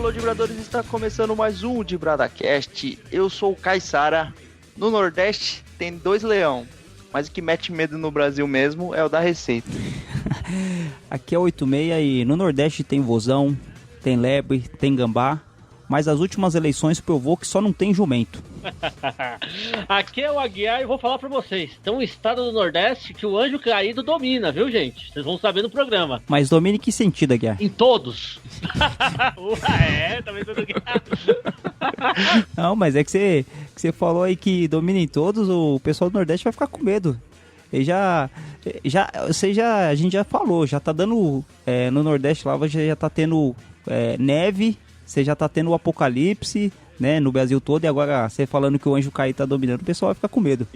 alô, Dibradores, está começando mais um DibradaCast. Eu sou o Caissara. No Nordeste tem 2 leão, mas o que mete medo no Brasil mesmo é o da Receita. Aqui é 86 e no Nordeste tem vozão, tem lebre, tem gambá, mas as últimas eleições provou que só não tem jumento. Aqui é o Aguiar e vou falar pra vocês. Tem um estado do Nordeste que o anjo caído domina, viu, gente? Vocês vão saber no programa. Mas domina em que sentido, Aguiar? Em todos. Tá vendo aqui? Não, mas é que você falou aí que domina em todos, o pessoal do Nordeste vai ficar com medo. E a gente já falou, já tá dando, no Nordeste lá, já tá tendo neve, você já tá tendo o apocalipse, né, no Brasil todo, e agora você falando que o anjo caído tá dominando, o pessoal vai ficar com medo.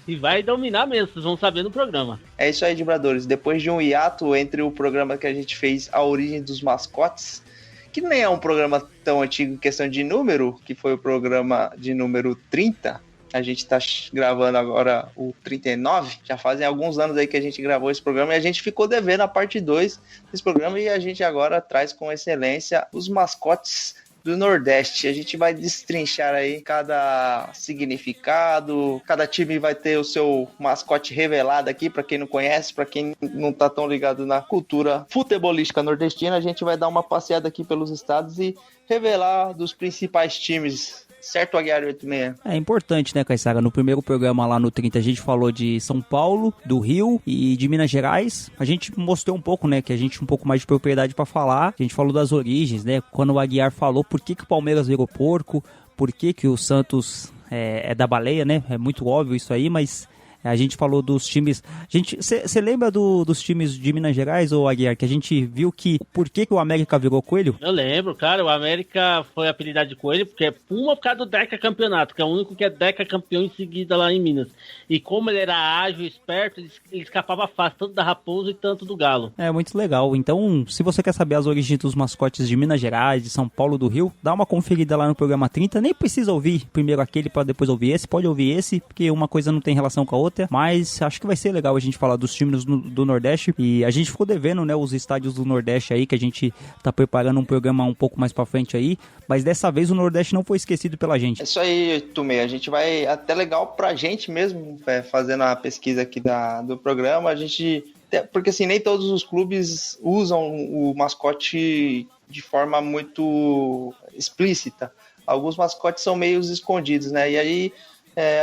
E vai dominar mesmo, vocês vão saber no programa. É isso aí, Dibradores. Depois de um hiato entre o programa que a gente fez, A Origem dos Mascotes, que nem é um programa tão antigo em questão de número, que foi o programa de número 30, a gente tá gravando agora o 39, já fazem alguns anos aí que a gente gravou esse programa e a gente ficou devendo a parte 2 desse programa e a gente agora traz com excelência os mascotes do Nordeste. A gente vai destrinchar aí cada significado, cada time vai ter o seu mascote revelado aqui, para quem não conhece, para quem não tá tão ligado na cultura futebolística nordestina, a gente vai dar uma passeada aqui pelos estados e revelar dos principais times. Certo, Aguiar 86? É importante, né, Caissara? No primeiro programa lá no 30 a gente falou de São Paulo, do Rio e de Minas Gerais. A gente mostrou um pouco, né, que a gente tinha um pouco mais de propriedade pra falar. A gente falou das origens, né? Quando o Aguiar falou por que o Palmeiras virou porco, por que o Santos é da baleia, né? É muito óbvio isso aí, mas a gente falou dos times. Você lembra dos times de Minas Gerais, ou Aguiar, que a gente viu que por que o América virou coelho? Eu lembro, cara, o América foi apelidado de coelho porque é por causa do Deca Campeonato, que é o único que é Deca campeão em seguida lá em Minas. E como ele era ágil, esperto, ele escapava fácil, tanto da Raposa e tanto do Galo. É muito legal. Então, se você quer saber as origens dos mascotes de Minas Gerais, de São Paulo, do Rio, dá uma conferida lá no programa 30. Nem precisa ouvir primeiro aquele para depois ouvir esse. Pode ouvir esse, porque uma coisa não tem relação com a outra. Mas acho que vai ser legal a gente falar dos times do Nordeste. E a gente ficou devendo, né, os estádios do Nordeste aí, que a gente tá preparando um programa um pouco mais pra frente aí. Mas dessa vez o Nordeste não foi esquecido pela gente. É isso aí, Tumê. A gente vai, até legal pra gente mesmo, fazendo a pesquisa aqui do programa. A gente, porque assim, nem todos os clubes usam o mascote de forma muito explícita. Alguns mascotes são meio escondidos, né? E aí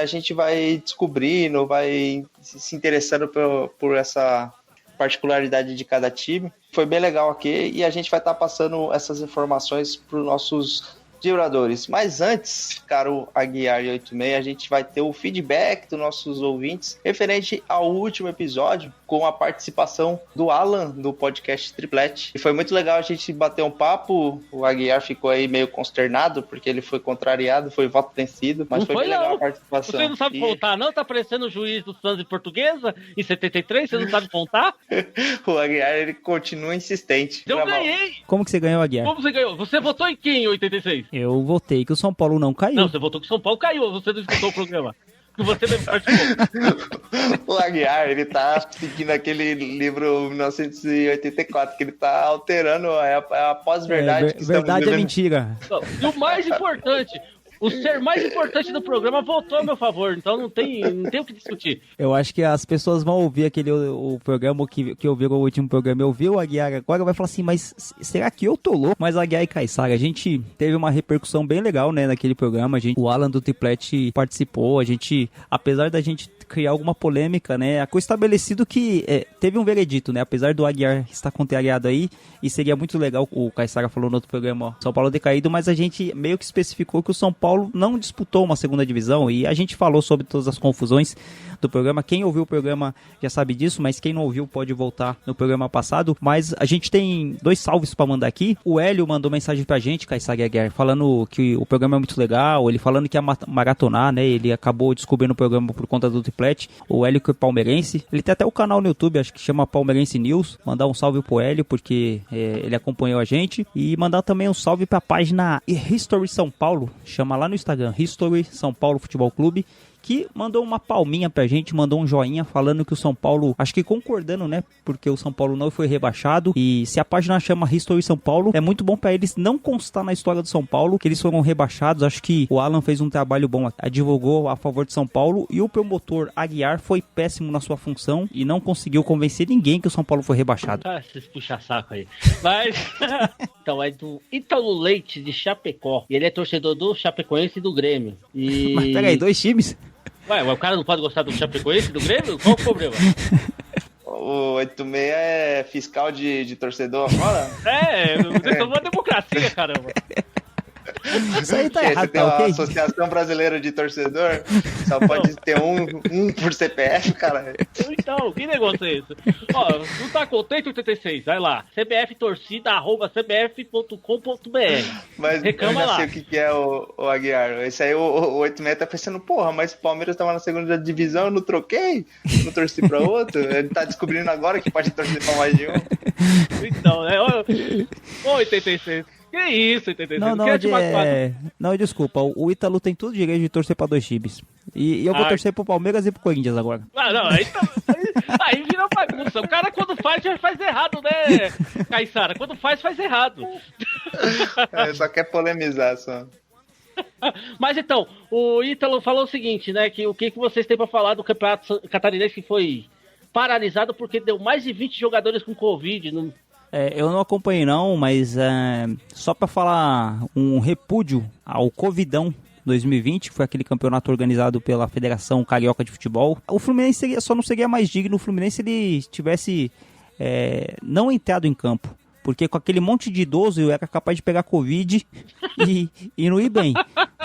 a gente vai descobrindo, vai se interessando por essa particularidade de cada time. Foi bem legal aqui e a gente vai estar passando essas informações para os nossos Dibradores. Mas antes, caro Aguiar 86, a gente vai ter o feedback dos nossos ouvintes referente ao último episódio, com a participação do Alan, do podcast Triplete. E foi muito legal a gente bater um papo. O Aguiar ficou aí meio consternado, porque ele foi contrariado, foi voto vencido, mas foi bem legal a participação. Você não sabe contar, não? Tá parecendo o juiz do Santos e Portuguesa em 73? Você não sabe contar? O Aguiar, ele continua insistente. Eu ganhei! Como que você ganhou, Aguiar? Como você ganhou? Você votou em quem em 86? Eu votei que o São Paulo não caiu. Não, você votou que o São Paulo caiu, você não escutou o programa. Que você mesmo participou. O Aguiar, ele tá seguindo aquele livro 1984, que ele tá alterando a pós-verdade. Verdade é mentira. E o mais importante, o ser mais importante do programa votou a meu favor, então não tem o que discutir. Eu acho que as pessoas vão ouvir o programa que ouviram o último programa. Eu vi o Aguiar agora, vai falar assim, mas será que eu tô louco? Mas Aguiar e Caissara, a gente teve uma repercussão bem legal, né, naquele programa. O Alan do Triplete participou, apesar da gente criar alguma polêmica, né, ficou estabelecido que teve um veredito, né, apesar do Aguiar estar contrariado aí, e seria muito legal, o Caissara falou no outro programa, ó, São Paulo decaído, mas a gente meio que especificou que o São Paulo não disputou uma segunda divisão, e a gente falou sobre todas as confusões do programa. Quem ouviu o programa já sabe disso, mas quem não ouviu pode voltar no programa passado. Mas a gente tem 2 salves pra mandar aqui. O Hélio mandou mensagem pra gente, Caissara Aguiar, falando que o programa é muito legal, ele falando que ia maratonar, né, ele acabou descobrindo o programa por conta do Triplete. O Hélio, que é palmeirense, ele tem até o canal no YouTube, acho que chama Palmeirense News. Mandar um salve pro Hélio, porque ele acompanhou a gente, e mandar também um salve pra página History São Paulo, chama lá no Instagram, History São Paulo Futebol Clube, que mandou uma palminha pra gente, mandou um joinha falando que o São Paulo, acho que concordando, né, porque o São Paulo não foi rebaixado, e se a página chama History São Paulo, é muito bom pra eles não constar na história do São Paulo que eles foram rebaixados. Acho que o Alan fez um trabalho bom, advogou a favor de São Paulo, e o promotor Aguiar foi péssimo na sua função e não conseguiu convencer ninguém que o São Paulo foi rebaixado. Ah, vocês puxam saco aí. Mas, então, é do Ítalo Leite de Chapecó, e ele é torcedor do Chapecoense e do Grêmio. E... Mas peraí, 2 times? Ué, o cara não pode gostar do Chapecoense e do Grêmio? Qual o problema? O 86 é fiscal de torcedor agora? Vocês são uma democracia, caramba. Isso aí tá Você errado, tem tá uma ok? Associação Brasileira de Torcedor, só pode ter um por CPF, cara. Então, que negócio é esse? Ó, não tá contente, 86? Vai lá, cbftorcida@cbf.com.br. Mas Reclama eu já lá. sei o que é o Aguiar. Esse aí, o 86 tá pensando, porra, mas o Palmeiras tava na segunda divisão, eu não troquei, não torci pra outro. Ele tá descobrindo agora que pode torcer pra mais de um. Então, né? Ô, 86. Que isso, 86? Não, desculpa, o Ítalo tem todo o direito de torcer pra 2 times. E eu vou torcer pro Palmeiras e pro Corinthians agora. Ah, não, aí vira bagunça. O cara quando faz, já faz errado, né, Caissara? Quando faz errado. Só quer polemizar, só. Mas então, o Ítalo falou o seguinte, né, que o que vocês têm pra falar do campeonato catarinense que foi paralisado porque deu mais de 20 jogadores com Covid. Eu não acompanhei não, mas só pra falar um repúdio ao Covidão 2020, que foi aquele campeonato organizado pela Federação Carioca de Futebol. O Fluminense só não seria mais digno o Fluminense se ele tivesse não entrado em campo. Porque com aquele monte de idoso eu era capaz de pegar Covid e não ir bem.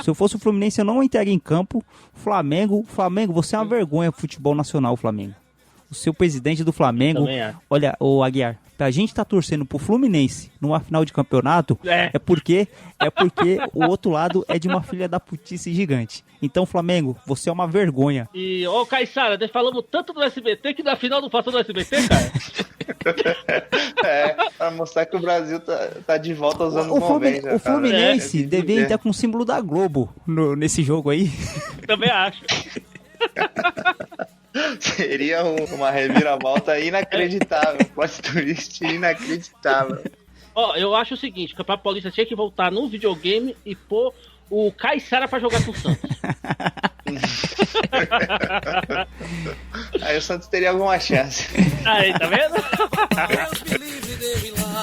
Se eu fosse o Fluminense eu não entraria em campo. Flamengo, você é uma vergonha pro futebol nacional, Flamengo. O seu presidente do Flamengo, olha, o Aguiar, pra gente tá torcendo pro Fluminense numa final de campeonato, é porque o outro lado é de uma filha da putice gigante. Então, Flamengo, você é uma vergonha. E, Caissara, nós falamos tanto do SBT que na final não passou do SBT, cara. Pra mostrar que o Brasil tá de volta aos anos 90. O Fluminense devia entrar com o símbolo da Globo nesse jogo aí. Também acho. Seria uma reviravolta inacreditável. Plot twist inacreditável. Eu acho o seguinte: o Campeonato Paulista tinha que voltar no videogame e pôr o Caissara pra jogar com o Santos. Aí o Santos teria alguma chance. Aí, tá vendo?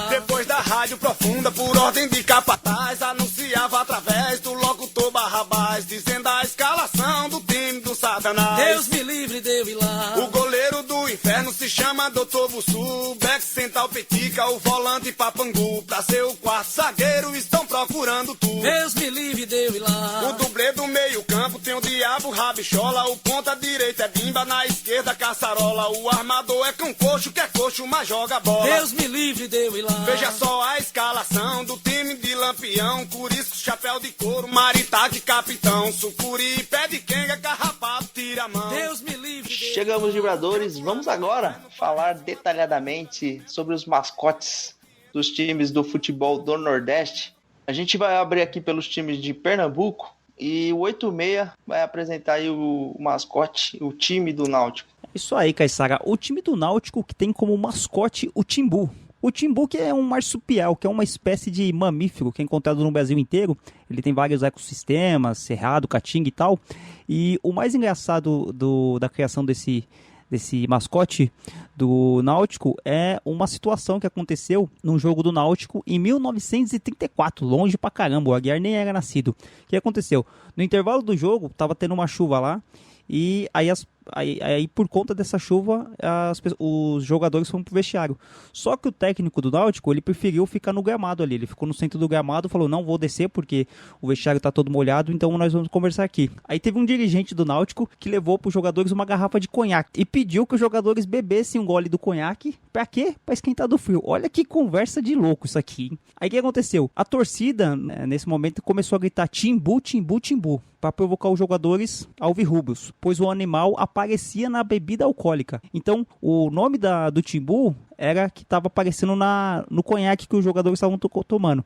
Depois da rádio profunda, por ordem de capataz, anunciava através do locutor Barrabás, dizendo a escalação do time do Satanás. Deus me livre de eu ir lá. O goleiro do inferno se chama Dr. Bussu, back central petica, o volante Papangu. Pra ser o quarto zagueiro estão procurando tu. Deus me livre de eu ir lá. O dublê do meio campo tem o diabo Rabichola, o ponta direita é Bimba, na esquerda Caçarola. O armador é cão coxo, que é coxo, mas joga bola. Deus me livre de eu ir lá. Veja só a escalação do time de Lampião: Curisco, chapéu de couro, Maritá de capitão, Sucuri, pé de quenga, carrapato, tira a mão. Deus me livre de... Chegamos, vibradores, vamos agora falar detalhadamente sobre os mascotes dos times do futebol do Nordeste. A gente vai abrir aqui pelos times de Pernambuco e o 86 vai apresentar aí o mascote, o time do Náutico. Isso aí, Caissara. O time do Náutico que tem como mascote o Timbu. O Timbu, que é um marsupial, que é uma espécie de mamífero que é encontrado no Brasil inteiro. Ele tem vários ecossistemas, cerrado, caatinga e tal. E o mais engraçado da criação desse mascote do Náutico é uma situação que aconteceu num jogo do Náutico em 1934, longe pra caramba, o Aguiar nem era nascido. O que aconteceu? No intervalo do jogo, tava tendo uma chuva lá, e aí por conta dessa chuva, os jogadores foram pro vestiário. Só que o técnico do Náutico, ele preferiu ficar no gramado ali. Ele ficou no centro do gramado, falou, não vou descer porque o vestiário tá todo molhado, então nós vamos conversar aqui. Aí teve um dirigente do Náutico que levou pros jogadores uma garrafa de conhaque e pediu que os jogadores bebessem um gole do conhaque. Pra quê? Pra esquentar do frio. Olha que conversa de louco isso aqui, hein? Aí o que aconteceu? A torcida, nesse momento, começou a gritar Timbu, Timbu, Timbu, para provocar os jogadores alvirrubros, pois o animal aparecia na bebida alcoólica. Então, o nome do Timbu era que estava aparecendo no conhaque que os jogadores estavam tomando.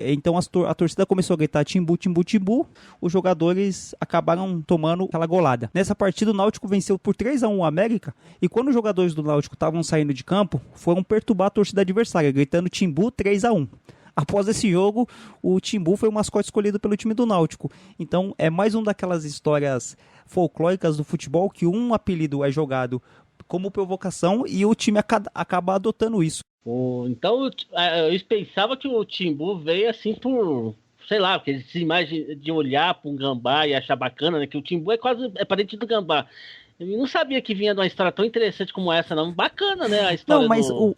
Então a torcida começou a gritar timbu, timbu, timbu, os jogadores acabaram tomando aquela golada. Nessa partida o Náutico venceu por 3-1 o América, e quando os jogadores do Náutico estavam saindo de campo, foram perturbar a torcida adversária, gritando timbu 3-1. Após esse jogo, o Timbu foi o mascote escolhido pelo time do Náutico. Então, é mais uma daquelas histórias folclóricas do futebol que um apelido é jogado como provocação e o time acaba adotando isso. Então, eu pensava que o Timbu veio assim por... Sei lá, porque essa imagem de olhar para um gambá e achar bacana, né? Que o Timbu é parente do gambá. Eu não sabia que vinha de uma história tão interessante como essa, não. Bacana, né? A história do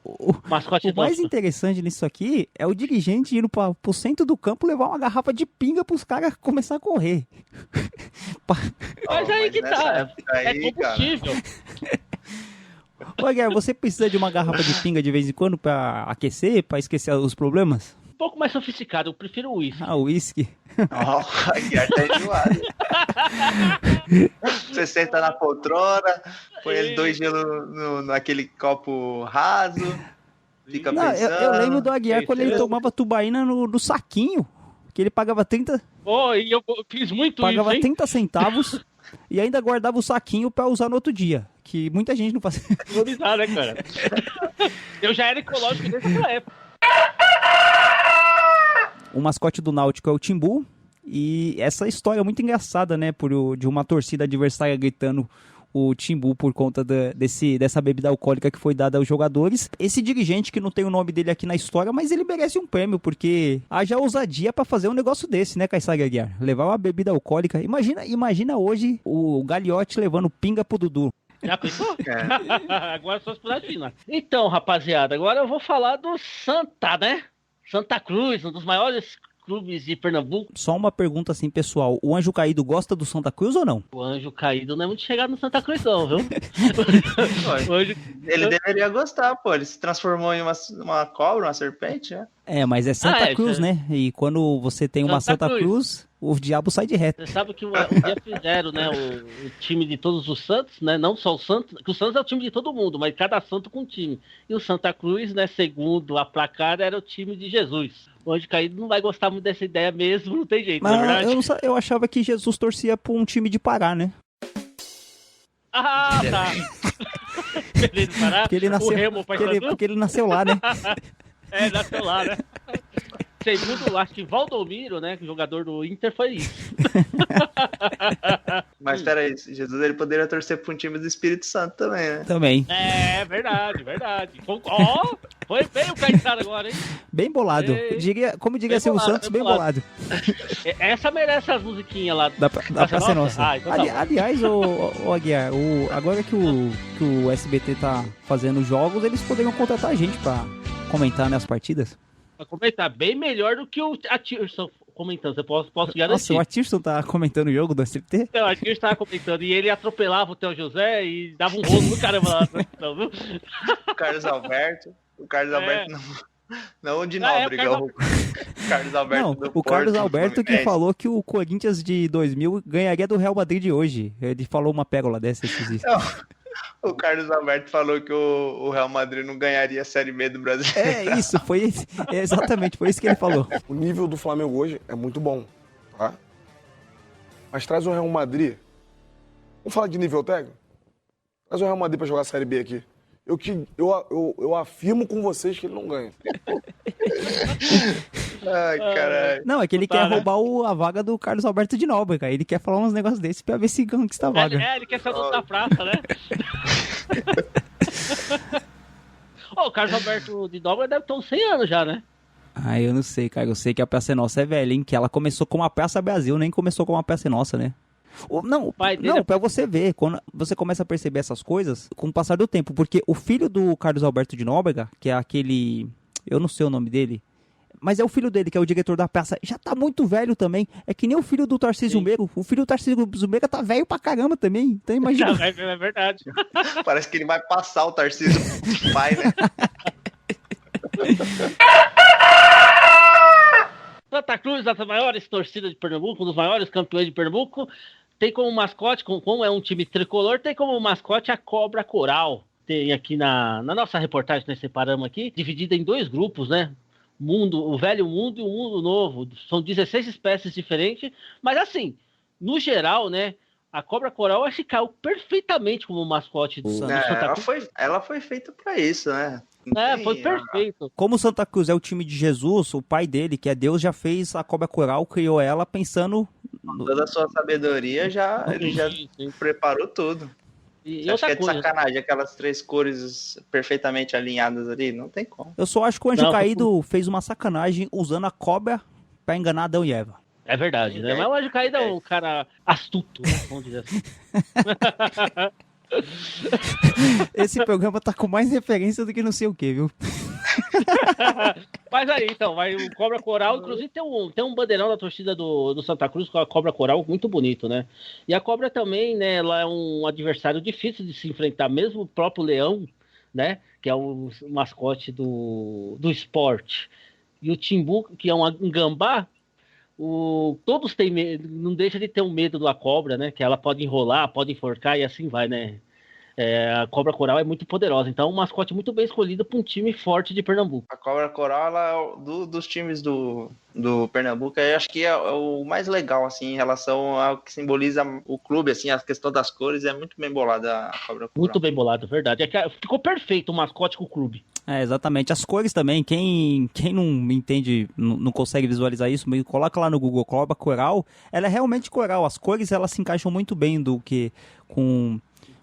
mascote. O mais interessante nisso aqui é o dirigente indo pro centro do campo levar uma garrafa de pinga pros caras começar a correr. Mas aí que tá. É combustível. Ô, Guilherme, você precisa de uma garrafa de pinga de vez em quando pra aquecer, pra esquecer os problemas? Um pouco mais sofisticado, eu prefiro o uísque. Ah, o uísque. A Guiar tá enjoado. Você senta na poltrona, põe ele 2 gelos naquele copo raso, fica pensando. Eu lembro do Aguiar quando ele tomava tubaína no saquinho, que ele pagava 30... E eu fiz muito pagava isso, hein? 30 centavos e ainda guardava o saquinho pra usar no outro dia, que muita gente não fazia. Valorizar, né, cara? Eu já era ecológico desde essa época. O mascote do Náutico é o Timbu, e essa história é muito engraçada, né, de uma torcida adversária gritando o Timbu por conta dessa bebida alcoólica que foi dada aos jogadores. Esse dirigente, que não tem o nome dele aqui na história, mas ele merece um prêmio, porque haja ousadia pra fazer um negócio desse, né, Caissara Aguiar? Levar uma bebida alcoólica. Imagina hoje o Gagliotti levando pinga pro Dudu. Já pensou? Agora só se China. Então, rapaziada, agora eu vou falar do Santa, né? Santa Cruz, um dos maiores clubes de Pernambuco. Só uma pergunta assim, pessoal. O Anjo Caído gosta do Santa Cruz ou não? O Anjo Caído não é muito chegado no Santa Cruz, não, viu? Ele deveria gostar, pô. Ele se transformou em uma cobra, uma serpente, né? Mas é Santa Cruz, né? E quando você tem uma Santa Cruz, o diabo sai de reto. Você sabe que um dia fizeram, né, o time de todos os santos, né? Não só o Santos, que o Santos é o time de todo mundo, mas cada santo com um time. E o Santa Cruz, né, segundo a placar, era o time de Jesus. O Anjo Caído não vai gostar muito dessa ideia mesmo, não tem jeito, mas não é verdade? Eu achava que Jesus torcia por um time de Pará, né? Ah, tá. Beleza, Pará. Porque ele nasceu, porque ele nasceu lá, né? Nasceu lá, né? Segundo, acho que Valdomiro, né, jogador do Inter, foi isso. Mas peraí, Jesus ele poderia torcer para um time do Espírito Santo também, né? Também. Verdade. Foi bem o Caetano agora, hein? Bem bolado. Como diria Silvio Santos, bem bolado. Essa merece as musiquinhas lá. Da Praça Nossa. Então aliás, o Aguiar, agora que o SBT tá fazendo jogos, eles poderiam contratar a gente pra comentar nas partidas. Pra comentar bem melhor do que o Atirson comentando, eu posso garantir. Nossa, o Atirson tá comentando o jogo do SBT? Não, o Atirson tava comentando, e ele atropelava o Theo José e dava um rolo no caramba lá. Viu? O Carlos Alberto não de Nóbrega, o Carlos Alberto não, do o Carlos Alberto que Fluminense. falou que o Corinthians de 2000 ganharia do Real Madrid de hoje. Ele falou uma pérola dessa esses dias. O Carlos Alberto falou que o Real Madrid não ganharia a Série B do Brasil. É isso, exatamente, foi isso que ele falou. O nível do Flamengo hoje é muito bom, tá? Mas traz o Real Madrid. Vamos falar de nível técnico? Traz o Real Madrid pra jogar a Série B aqui. Eu afirmo com vocês que ele não ganha. Ai, caralho. Não, é que ele quer roubar a vaga do Carlos Alberto de Nóbrega. Ele quer falar uns negócios desses pra ver se conquista a vaga. Ele quer ser o dono da praça, né? O Carlos Alberto de Nóbrega deve ter uns 100 anos já, né? Eu não sei, cara. Eu sei que a Praça é Nossa é velha, hein? Que ela começou como a Praça Brasil, nem começou como a Praça é Nossa, né? Não, pra você ver, quando você começa a perceber essas coisas com o passar do tempo, porque o filho do Carlos Alberto de Nóbrega, que é aquele, eu não sei o nome dele, mas é o filho dele, que é o diretor da praça, já tá muito velho também, é que nem o filho do Tarcísio Meira, o filho do Tarcísio Meira tá velho pra caramba também, então imagina. É verdade. Parece que ele vai passar o Tarcísio pro pai, né? Santa Cruz, das maiores torcidas de Pernambuco, um dos maiores campeões de Pernambuco, tem como mascote, como é um time tricolor, tem como mascote a cobra coral. tem aqui na nossa reportagem, nós separamos aqui, dividida em 2 grupos, né? O velho mundo e o mundo novo. São 16 espécies diferentes, mas assim, no geral, né? A cobra coral acho que caiu perfeitamente como mascote do Santa Cruz. Ela foi feita pra isso, né? Foi perfeito. Como o Santa Cruz é o time de Jesus, o pai dele, que é Deus, já fez a cobra coral, criou ela pensando... Toda a sua sabedoria, ele já preparou tudo. E Você acha outra que é de coisa, sacanagem aquelas 3 cores perfeitamente alinhadas ali? Não tem como. Eu só acho que o Anjo Caído fez uma sacanagem usando a cobra pra enganar Adão e Eva. é verdade, né? Mas o Anjo Caído é um cara astuto, né? Vamos dizer assim. Esse programa tá com mais referência do que não sei o que, viu? Mas aí, então, vai o Cobra Coral, inclusive tem um bandeirão da torcida do Santa Cruz com a Cobra Coral muito bonito, né? E a Cobra também, né, ela é um adversário difícil de se enfrentar, mesmo o próprio Leão, né, que é o mascote do esporte, e o Timbu, que é um gambá, todos têm medo, não deixa de ter um medo da cobra, né, que ela pode enrolar, pode enforcar e assim vai, né? A Cobra Coral é muito poderosa, então é um mascote muito bem escolhido para um time forte de Pernambuco. A Cobra Coral, ela é dos times do Pernambuco, eu acho que é o mais legal, assim, em relação ao que simboliza o clube, assim, a questão das cores, é muito bem bolada a Cobra Coral. Muito bem bolado, verdade. Ficou perfeito o mascote com o clube. Exatamente. As cores também, quem não entende, não consegue visualizar isso, coloca lá no Google Cobra Coral, ela é realmente coral. As cores, elas se encaixam muito bem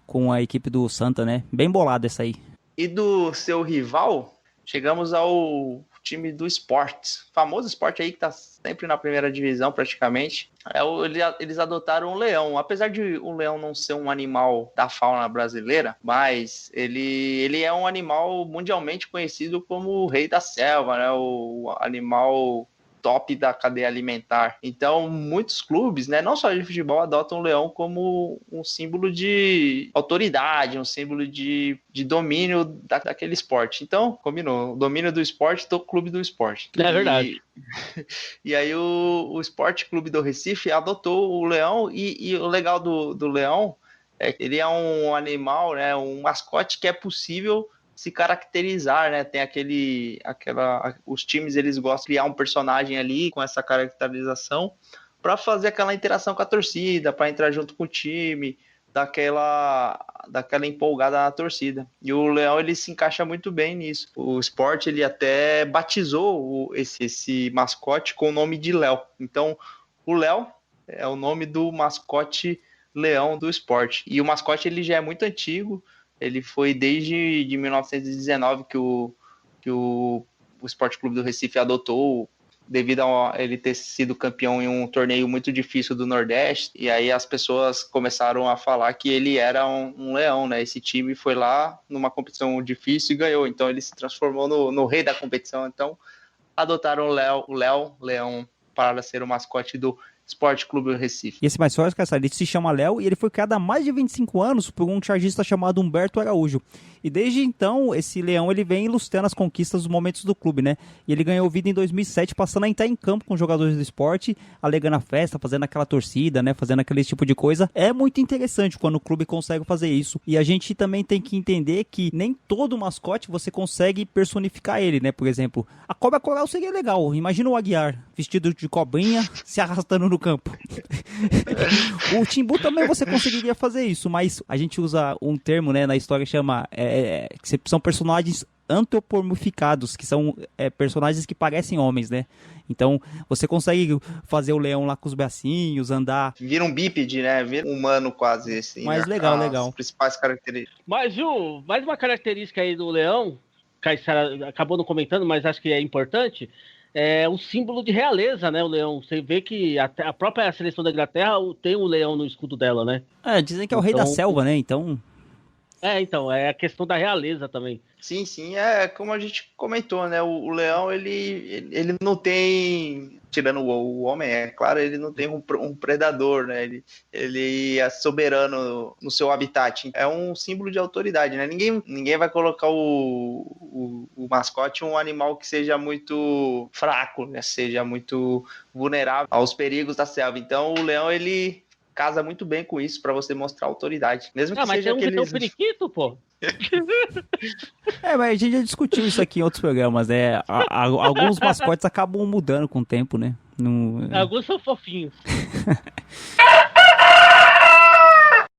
com a equipe do Santa, né? Bem bolado essa aí. E do seu rival, chegamos ao time do Sport. Famoso Sport aí que tá sempre na primeira divisão praticamente. Eles adotaram o leão. Apesar de o leão não ser um animal da fauna brasileira, mas ele é um animal mundialmente conhecido como o rei da selva, né? O animal top da cadeia alimentar. Então, muitos clubes, né, não só de futebol, adotam o leão como um símbolo de autoridade, um símbolo de domínio daquele esporte. Então, combinou. O domínio do esporte do clube do esporte. É verdade. E aí o Esporte Clube do Recife adotou o leão e o legal do leão é que ele é um animal, né, um mascote que é possível se caracterizar, né? Tem os times, eles gostam de criar um personagem ali com essa caracterização para fazer aquela interação com a torcida, para entrar junto com o time, daquela empolgada na torcida. E o Leão, ele se encaixa muito bem nisso. O Sport, ele até batizou esse mascote com o nome de Léo. Então, o Léo é o nome do mascote Leão do Sport. E o mascote, ele já é muito antigo. Ele foi desde 1919 que o Esporte Clube do Recife adotou, devido a ele ter sido campeão em um torneio muito difícil do Nordeste. E aí as pessoas começaram a falar que ele era um leão, né? Esse time foi lá numa competição difícil e ganhou. Então ele se transformou no rei da competição. Então adotaram o Leão para ser o mascote do Esporte Clube Recife. E esse mais forte, ele se chama Léo e ele foi criado há mais de 25 anos por um chargista chamado Humberto Araújo. E desde então, esse leão ele vem ilustrando as conquistas dos momentos do clube, né? E ele ganhou vida em 2007, passando a entrar em campo com os jogadores do esporte, alegando a festa, fazendo aquela torcida, né? Fazendo aquele tipo de coisa. É muito interessante quando o clube consegue fazer isso. E a gente também tem que entender que nem todo mascote você consegue personificar ele, né? Por exemplo, a cobra coral seria legal. Imagina o Aguiar vestido de cobrinha se arrastando no campo. O Timbu também você conseguiria fazer isso, mas a gente usa um termo, né, na história que chama que são personagens antropomorficados, que são personagens que parecem homens, né? Então você consegue fazer o leão lá com os bracinhos, andar. Vira um bípede, né? Vira um humano quase assim. Mas né? legal. As principais características. Mas, Ju, mais uma característica aí do leão, Caissara acabou não comentando, mas acho que é importante. É um símbolo de realeza, né, o leão. Você vê que a própria seleção da Inglaterra tem um leão no escudo dela, né? Dizem que é o rei da selva, né, então... Então, é a questão da realeza também. Sim, como a gente comentou, né, o leão, ele não tem, tirando o homem, é claro, ele não tem um predador, né, ele é soberano no seu habitat, é um símbolo de autoridade, né, ninguém vai colocar o mascote um animal que seja muito fraco, né, seja muito vulnerável aos perigos da selva, então o leão, ele casa muito bem com isso, pra você mostrar autoridade. Mesmo que Ah, mas seja tem um que tem um aqueles... periquito, pô. Mas a gente já discutiu isso aqui em outros programas, né? Alguns mascotes acabam mudando com o tempo, né? Alguns são fofinhos.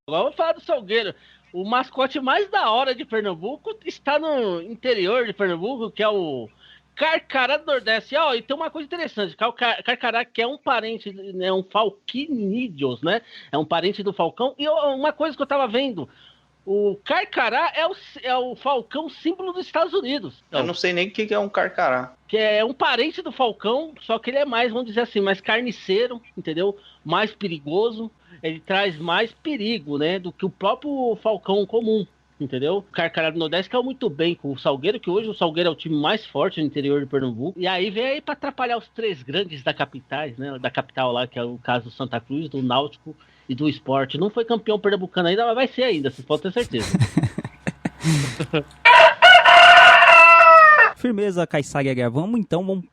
Agora vamos falar do Salgueiro. O mascote mais da hora de Pernambuco está no interior de Pernambuco, que é o Carcará do Nordeste. Ó, e tem uma coisa interessante, que é o Carcará, que é um parente, né, um falquinídeos, né? É um parente do falcão. E uma coisa que eu tava vendo, o Carcará é o falcão símbolo dos Estados Unidos. Eu não sei nem o que é um carcará. Que é um parente do falcão, só que ele é mais, vamos dizer assim, mais carniceiro, entendeu? Mais perigoso. Ele traz mais perigo, né, do que o próprio falcão comum, entendeu? O Carcará do Nordeste caiu muito bem com o Salgueiro, que hoje o Salgueiro é o time mais forte no interior de Pernambuco. E aí vem aí para atrapalhar os três grandes da capitais, né? Da capital lá, que é o caso do Santa Cruz, do Náutico e do Sport. Não foi campeão pernambucano ainda, mas vai ser ainda, vocês podem ter certeza. Firmeza, Caissara e Aguiar. Vamos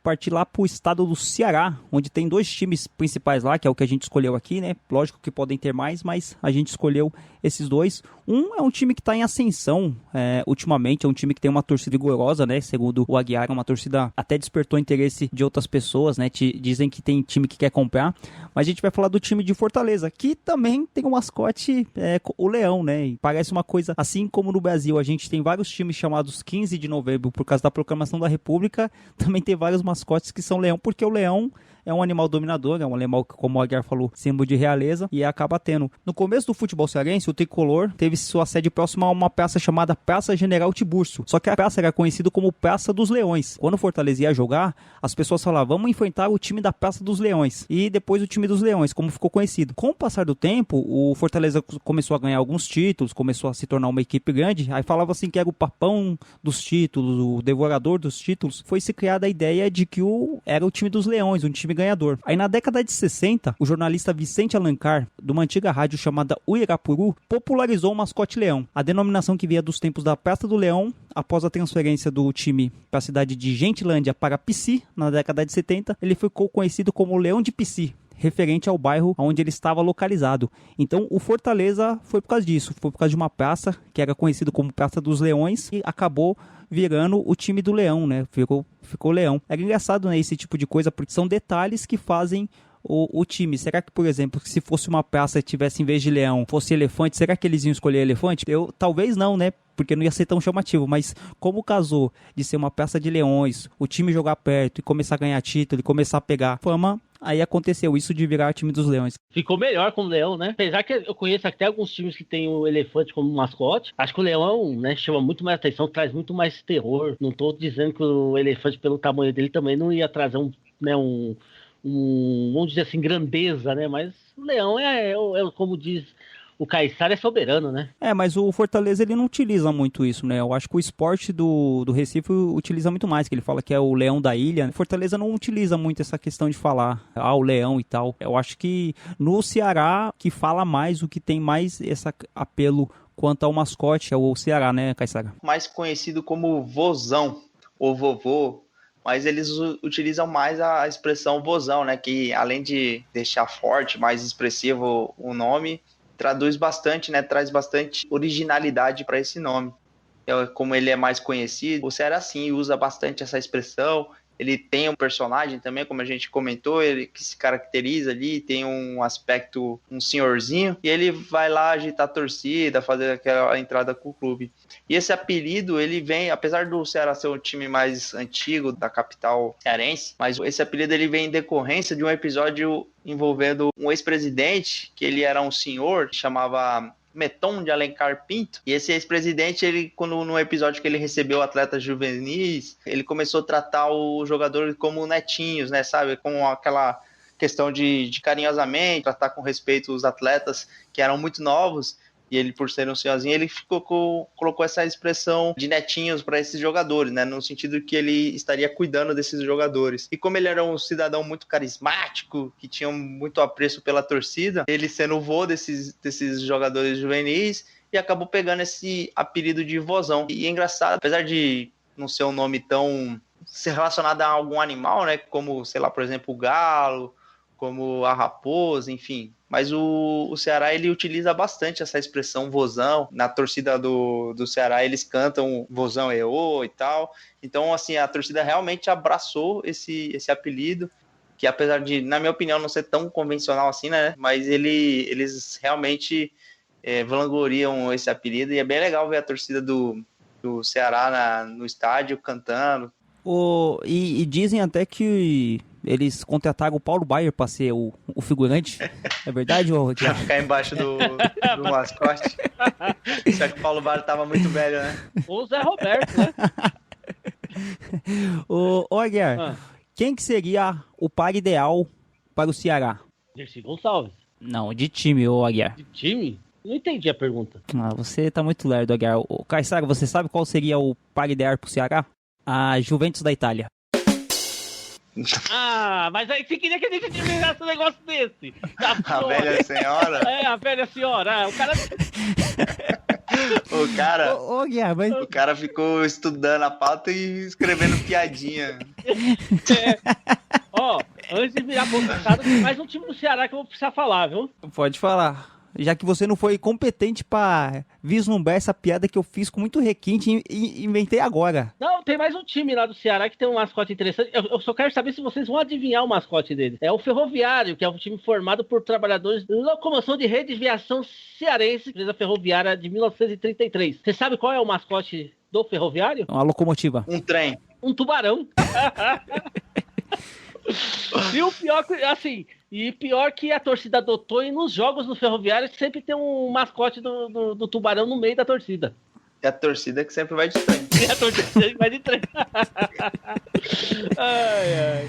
partir lá pro estado do Ceará, onde tem 2 times principais lá, que é o que a gente escolheu aqui, né? Lógico que podem ter mais, mas a gente escolheu esses 2. Um é um time que tá em ascensão ultimamente, é um time que tem uma torcida vigorosa, né? Segundo o Aguiar, é uma torcida até despertou interesse de outras pessoas, né? Dizem que tem time que quer comprar, mas a gente vai falar do time de Fortaleza, que também tem um mascote, o Leão, né? E parece uma coisa, assim como no Brasil, a gente tem vários times chamados 15 de novembro por causa da proclamação da República, também tem vários mascotes que são leão, porque o leão é um animal dominador, é um animal que, como o Aguiar falou, símbolo de realeza, e acaba tendo. No começo do futebol cearense, o tricolor teve sua sede próxima a uma praça chamada Praça General Tiburcio, só que a praça era conhecida como Praça dos Leões. Quando o Fortaleza ia jogar, as pessoas falavam, vamos enfrentar o time da Praça dos Leões, e depois o time dos Leões, como ficou conhecido. Com o passar do tempo, o Fortaleza começou a ganhar alguns títulos, começou a se tornar uma equipe grande, aí falava assim que era o papão dos títulos, o devorador dos títulos. Foi se criada a ideia de que era o time dos Leões, um time ganhador. Aí na década de 60, o jornalista Vicente Alencar, de uma antiga rádio chamada Uirapuru, popularizou o mascote leão. A denominação que via dos tempos da Praça do Leão, após a transferência do time para a cidade de Gentilândia para Pici, na década de 70, ele ficou conhecido como Leão de Pici, referente ao bairro onde ele estava localizado. Então o Fortaleza foi por causa disso, foi por causa de uma praça que era conhecido como Praça dos Leões e acabou virando o time do Leão, né? Ficou Leão. É engraçado, né, esse tipo de coisa, porque são detalhes que fazem o time. Será que, por exemplo, se fosse uma praça e tivesse, em vez de leão, fosse elefante, será que eles iam escolher elefante? Talvez não, né? Porque não ia ser tão chamativo, mas como casou de ser uma praça de leões, o time jogar perto e começar a ganhar título e começar a pegar fama, aí aconteceu isso de virar time dos leões. Ficou melhor com o leão, né? Apesar que eu conheço até alguns times que tem o elefante como mascote, acho que o leão, né, chama muito mais atenção, traz muito mais terror. Não tô dizendo que o elefante, pelo tamanho dele, também não ia trazer vamos dizer assim, grandeza, né? Mas o leão como diz o Caissara, é soberano, né? Mas o Fortaleza, ele não utiliza muito isso, né? Eu acho que o esporte do Recife utiliza muito mais, que ele fala que é o leão da ilha. O Fortaleza não utiliza muito essa questão de falar, o leão e tal. Eu acho que no Ceará, que fala mais, o que tem mais esse apelo quanto ao mascote é o Ceará, né, Caissara? Mais conhecido como vozão, ou vovô, mas eles utilizam mais a expressão vozão, né? Que além de deixar forte, mais expressivo o nome, traduz bastante, né? Traz bastante originalidade para esse nome. Como ele é mais conhecido, o Ceará sim usa bastante essa expressão. Ele tem um personagem também, como a gente comentou, ele que se caracteriza ali, tem um aspecto, um senhorzinho, e ele vai lá agitar a torcida, fazer aquela entrada com o clube. E esse apelido, ele vem, apesar do Ceará ser o time mais antigo da capital cearense, mas esse apelido ele vem em decorrência de um episódio envolvendo um ex-presidente, que ele era um senhor, que chamava Meton de Alencar Pinto, e esse ex-presidente, ele, quando no episódio que ele recebeu atletas juvenis, ele começou a tratar o jogador como netinhos, né, sabe, com aquela questão de carinhosamente, tratar com respeito os atletas que eram muito novos, e ele, por ser um senhorzinho, ele colocou essa expressão de netinhos para esses jogadores, né? No sentido que ele estaria cuidando desses jogadores. E como ele era um cidadão muito carismático, que tinha muito apreço pela torcida, ele sendo o vô desses jogadores juvenis, e acabou pegando esse apelido de vozão. E é engraçado, apesar de não ser um nome tão ser relacionado a algum animal, né? Como, sei lá, por exemplo, o galo, como a raposa, enfim, Mas o Ceará, ele utiliza bastante essa expressão vozão. Na torcida do Ceará, eles cantam vozão EO e tal. Então, assim, a torcida realmente abraçou esse apelido, que apesar de, na minha opinião, não ser tão convencional assim, né? Mas eles realmente vangloriam esse apelido. E é bem legal ver a torcida do Ceará no estádio cantando. E dizem até que eles contrataram o Paulo Baier para ser o figurante. É verdade, ô? Pra ficar embaixo do mascote. Só que o Paulo Baier tava muito velho, né? Ou o Zé Roberto, né? Ô Aguiar, quem que seria o par ideal para o Ceará? Dercy Gonçalves. Não, de time, ô Aguiar. De time? Não entendi a pergunta. Você tá muito lerdo, Aguiar. Ô, Caissara, você sabe qual seria o par ideal pro Ceará? A Juventus da Itália. Mas aí você queria que a gente admirasse um negócio desse. A velha senhora? A velha senhora. Ô, Aguiar, mas... O cara ficou estudando a pauta e escrevendo piadinha. Antes de virar bolsado, tem mais um time do Ceará que eu vou precisar falar, viu? Pode falar. Já que você não foi competente pra vislumbrar essa piada que eu fiz com muito requinte e inventei agora. Não, tem mais um time lá do Ceará que tem um mascote interessante. Eu só quero saber se vocês vão adivinhar o mascote dele. É o Ferroviário, que é um time formado por trabalhadores de locomoção de rede de viação cearense, empresa ferroviária de 1933. Você sabe qual é o mascote do Ferroviário? Uma locomotiva. Um trem. Um tubarão. E o pior que, assim, pior que a torcida adotou, e nos jogos no Ferroviário sempre tem um mascote do tubarão no meio da torcida. É a torcida que sempre vai de trem. E a torcida sempre vai de trem. Ai.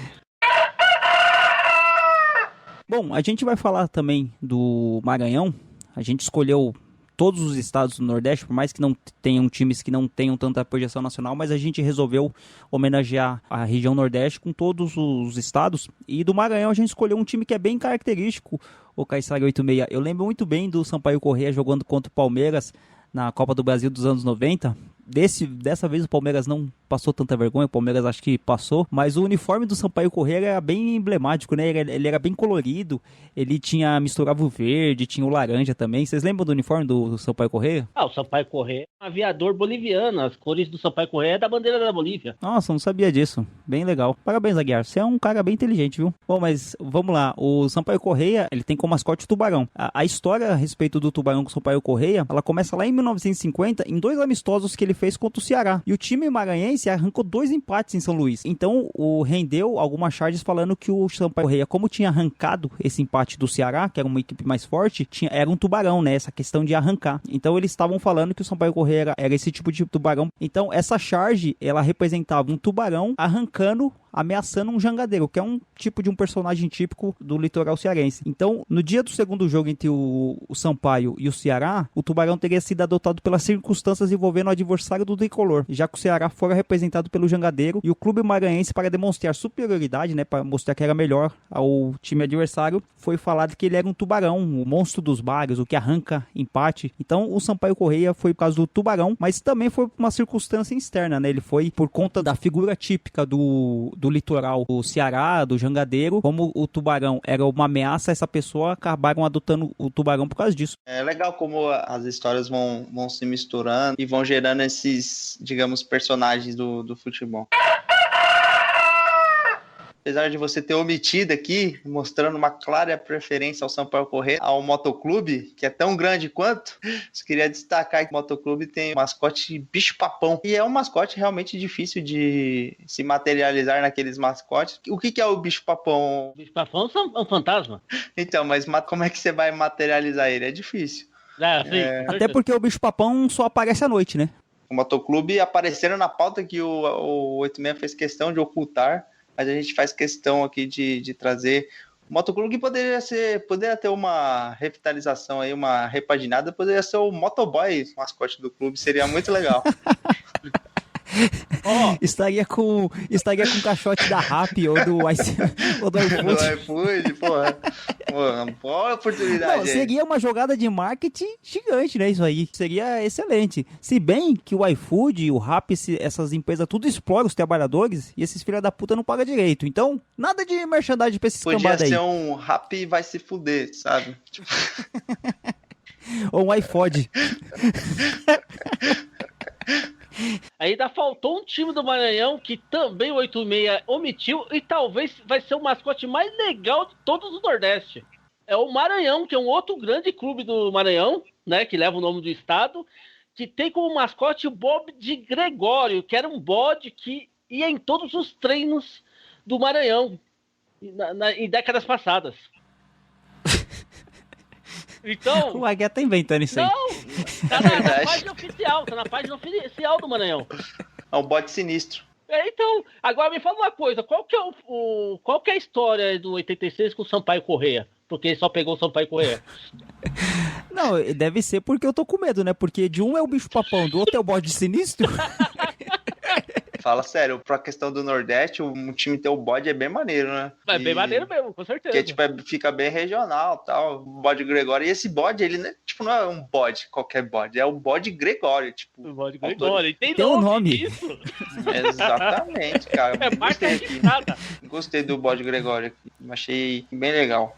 Bom, a gente vai falar também do Maranhão. A gente escolheu todos os estados do Nordeste, por mais que não tenham times que não tenham tanta projeção nacional, mas a gente resolveu homenagear a região Nordeste com todos os estados. E do Maranhão a gente escolheu um time que é bem característico, o Caissara 86. Eu lembro muito bem do Sampaio Corrêa jogando contra o Palmeiras na Copa do Brasil dos anos 90. Dessa vez o Palmeiras não passou tanta vergonha, o Palmeiras acho que passou, mas o uniforme do Sampaio Corrêa era bem emblemático, né? Ele era bem colorido, ele misturava o verde, tinha o laranja também. Vocês lembram do uniforme do Sampaio Corrêa? O Sampaio Corrêa é um aviador boliviano, as cores do Sampaio Corrêa é da bandeira da Bolívia. Nossa, não sabia disso, bem legal. Parabéns, Aguiar, você é um cara bem inteligente, viu? Bom, mas vamos lá, o Sampaio Corrêa, ele tem como mascote o tubarão. A história a respeito do tubarão com o Sampaio Corrêa, ela começa lá em 1950, em 2 amistosos que ele fez contra o Ceará. E o time maranhense arrancou 2 empates em São Luís. Então, rendeu algumas charges falando que o Sampaio Corrêa, como tinha arrancado esse empate do Ceará, que era uma equipe mais forte, era um tubarão, né? Essa questão de arrancar. Então, eles estavam falando que o Sampaio Corrêa era esse tipo de tubarão. Então, essa charge, ela representava um tubarão arrancando, ameaçando um jangadeiro, que é um tipo de um personagem típico do litoral cearense. Então, no dia do segundo jogo entre o Sampaio e o Ceará, o tubarão teria sido adotado pelas circunstâncias envolvendo o adversário do tricolor, já que o Ceará fora representado pelo jangadeiro e o clube maranhense, para demonstrar superioridade, né, para mostrar que era melhor ao time adversário, foi falado que ele era um tubarão, o monstro dos bares, o que arranca empate. Então, o Sampaio Corrêa foi por causa do tubarão, mas também foi por uma circunstância externa, né? Ele foi por conta da figura típica do litoral do Ceará, do jangadeiro. Como o tubarão era uma ameaça, essa pessoa acabaram adotando o tubarão por causa disso. É legal como as histórias vão se misturando e vão gerando esses, digamos, personagens do futebol. Apesar de você ter omitido aqui, mostrando uma clara preferência ao Sampaio Corrêa, ao Motoclube, que é tão grande quanto, eu queria destacar que o Motoclube tem o mascote bicho-papão. E é um mascote realmente difícil de se materializar naqueles mascotes. O que é o bicho-papão? O bicho-papão é um fantasma. Então, mas como é que você vai materializar ele? É difícil. Até porque o bicho-papão só aparece à noite, né? O Motoclube apareceram na pauta que o 86 fez questão de ocultar, mas a gente faz questão aqui de trazer o Motoclube, que poderia ter uma revitalização aí, uma repaginada, poderia ser o Motoboy, o mascote do clube, seria muito legal. Estaria com o caixote da Rappi ou do ou do Do iFood. iFood, porra. Porra, boa oportunidade Não, aí. seria uma jogada de marketing gigante, né? Isso aí. Seria excelente. Se bem que o iFood e o Rappi, essas empresas tudo exploram os trabalhadores e esses filha da puta não pagam direito. Então, nada de merchandising pra esses Podia cambadas aí. ser um Rappi vai se fuder, sabe? Tipo, Ou um iFood. Ainda faltou um time do Maranhão que também o 86 omitiu e talvez vai ser o mascote mais legal de todos os Nordeste. É o Maranhão, que é um outro grande clube do Maranhão, né, que leva o nome do estado, que tem como mascote o Bob de Gregório, que era um bode que ia em todos os treinos do Maranhão em décadas passadas. Então, O Aguiar tá inventando isso aí. não, tá na página oficial do Maranhão. é um bode sinistro. Então, agora me fala uma coisa, qual que é a história do 86 com o Sampaio Corrêa? Porque ele só pegou o Sampaio Corrêa. Não, deve ser porque eu tô com medo, né? Porque de um é o bicho papão, do outro é o bode sinistro. Fala sério, pra questão do Nordeste, um time ter o bode é bem maneiro, né? É bem maneiro mesmo, com certeza. Porque, tipo, fica bem regional tal, o bode Gregório. E esse bode, ele, né, tipo, não é um bode, qualquer bode, é o bode Gregório, tipo. O bode Gregório, tem um nome. Isso. Exatamente, cara. É marca Gostei aqui. registrada. Gostei do bode Gregório aqui. Achei bem legal.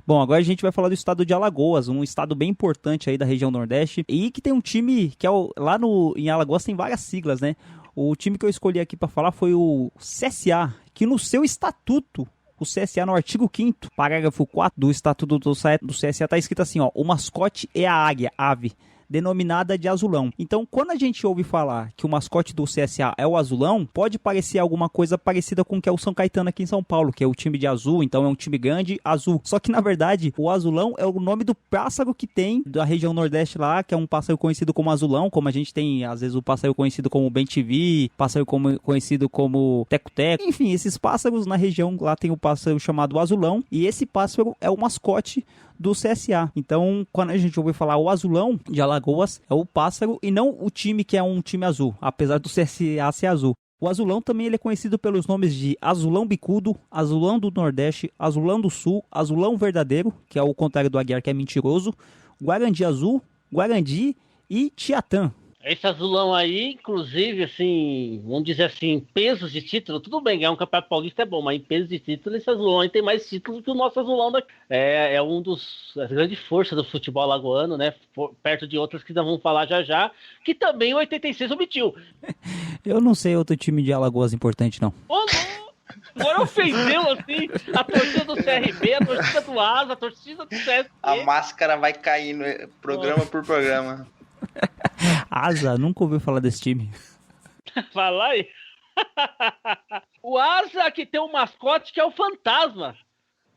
Bom, agora a gente vai falar do estado de Alagoas, um estado bem importante aí da região Nordeste, e que tem um time que lá em Alagoas tem várias siglas, né? O time que eu escolhi aqui pra falar foi o CSA, que no seu estatuto, o CSA no artigo 5º, parágrafo 4 do estatuto do CSA tá escrito assim, ó, o mascote é a águia, ave, denominada de azulão. Então, quando a gente ouve falar que o mascote do CSA é o azulão, pode parecer alguma coisa parecida com o que é o São Caetano aqui em São Paulo, que é o time de azul, então é um time grande, azul. Só que, na verdade, o azulão é o nome do pássaro que tem da região Nordeste lá, que é um pássaro conhecido como azulão, como a gente tem, às vezes, o pássaro conhecido como bem-te-vi, pássaro conhecido como teco-teco. Enfim, esses pássaros na região lá tem o pássaro chamado azulão, e esse pássaro é o mascote do CSA. Então, quando a gente ouve falar o azulão de Alagoas, é o pássaro e não o time que é um time azul, apesar do CSA ser azul. O azulão também ele é conhecido pelos nomes de azulão bicudo, azulão do Nordeste, azulão do Sul, azulão verdadeiro, que é o contrário do Aguiar, que é mentiroso, guarandi azul, guarandi e Tiatã. Esse azulão aí, inclusive, assim, vamos dizer assim, pesos de título, tudo bem, ganhar um campeonato paulista é bom, mas em pesos de título, esse azulão aí tem mais títulos que o nosso azulão daqui. É um das grandes forças do futebol alagoano, né? Perto de outras que nós vamos falar já, que também o 86 omitiu. Eu não sei outro time de Alagoas importante, não. Agora ofendeu, assim, a torcida do CRB, a torcida do Asa, a torcida do CSP. A máscara vai caindo, programa por programa. Asa, nunca ouviu falar desse time. Fala aí. O Asa que tem um mascote que é o Fantasma.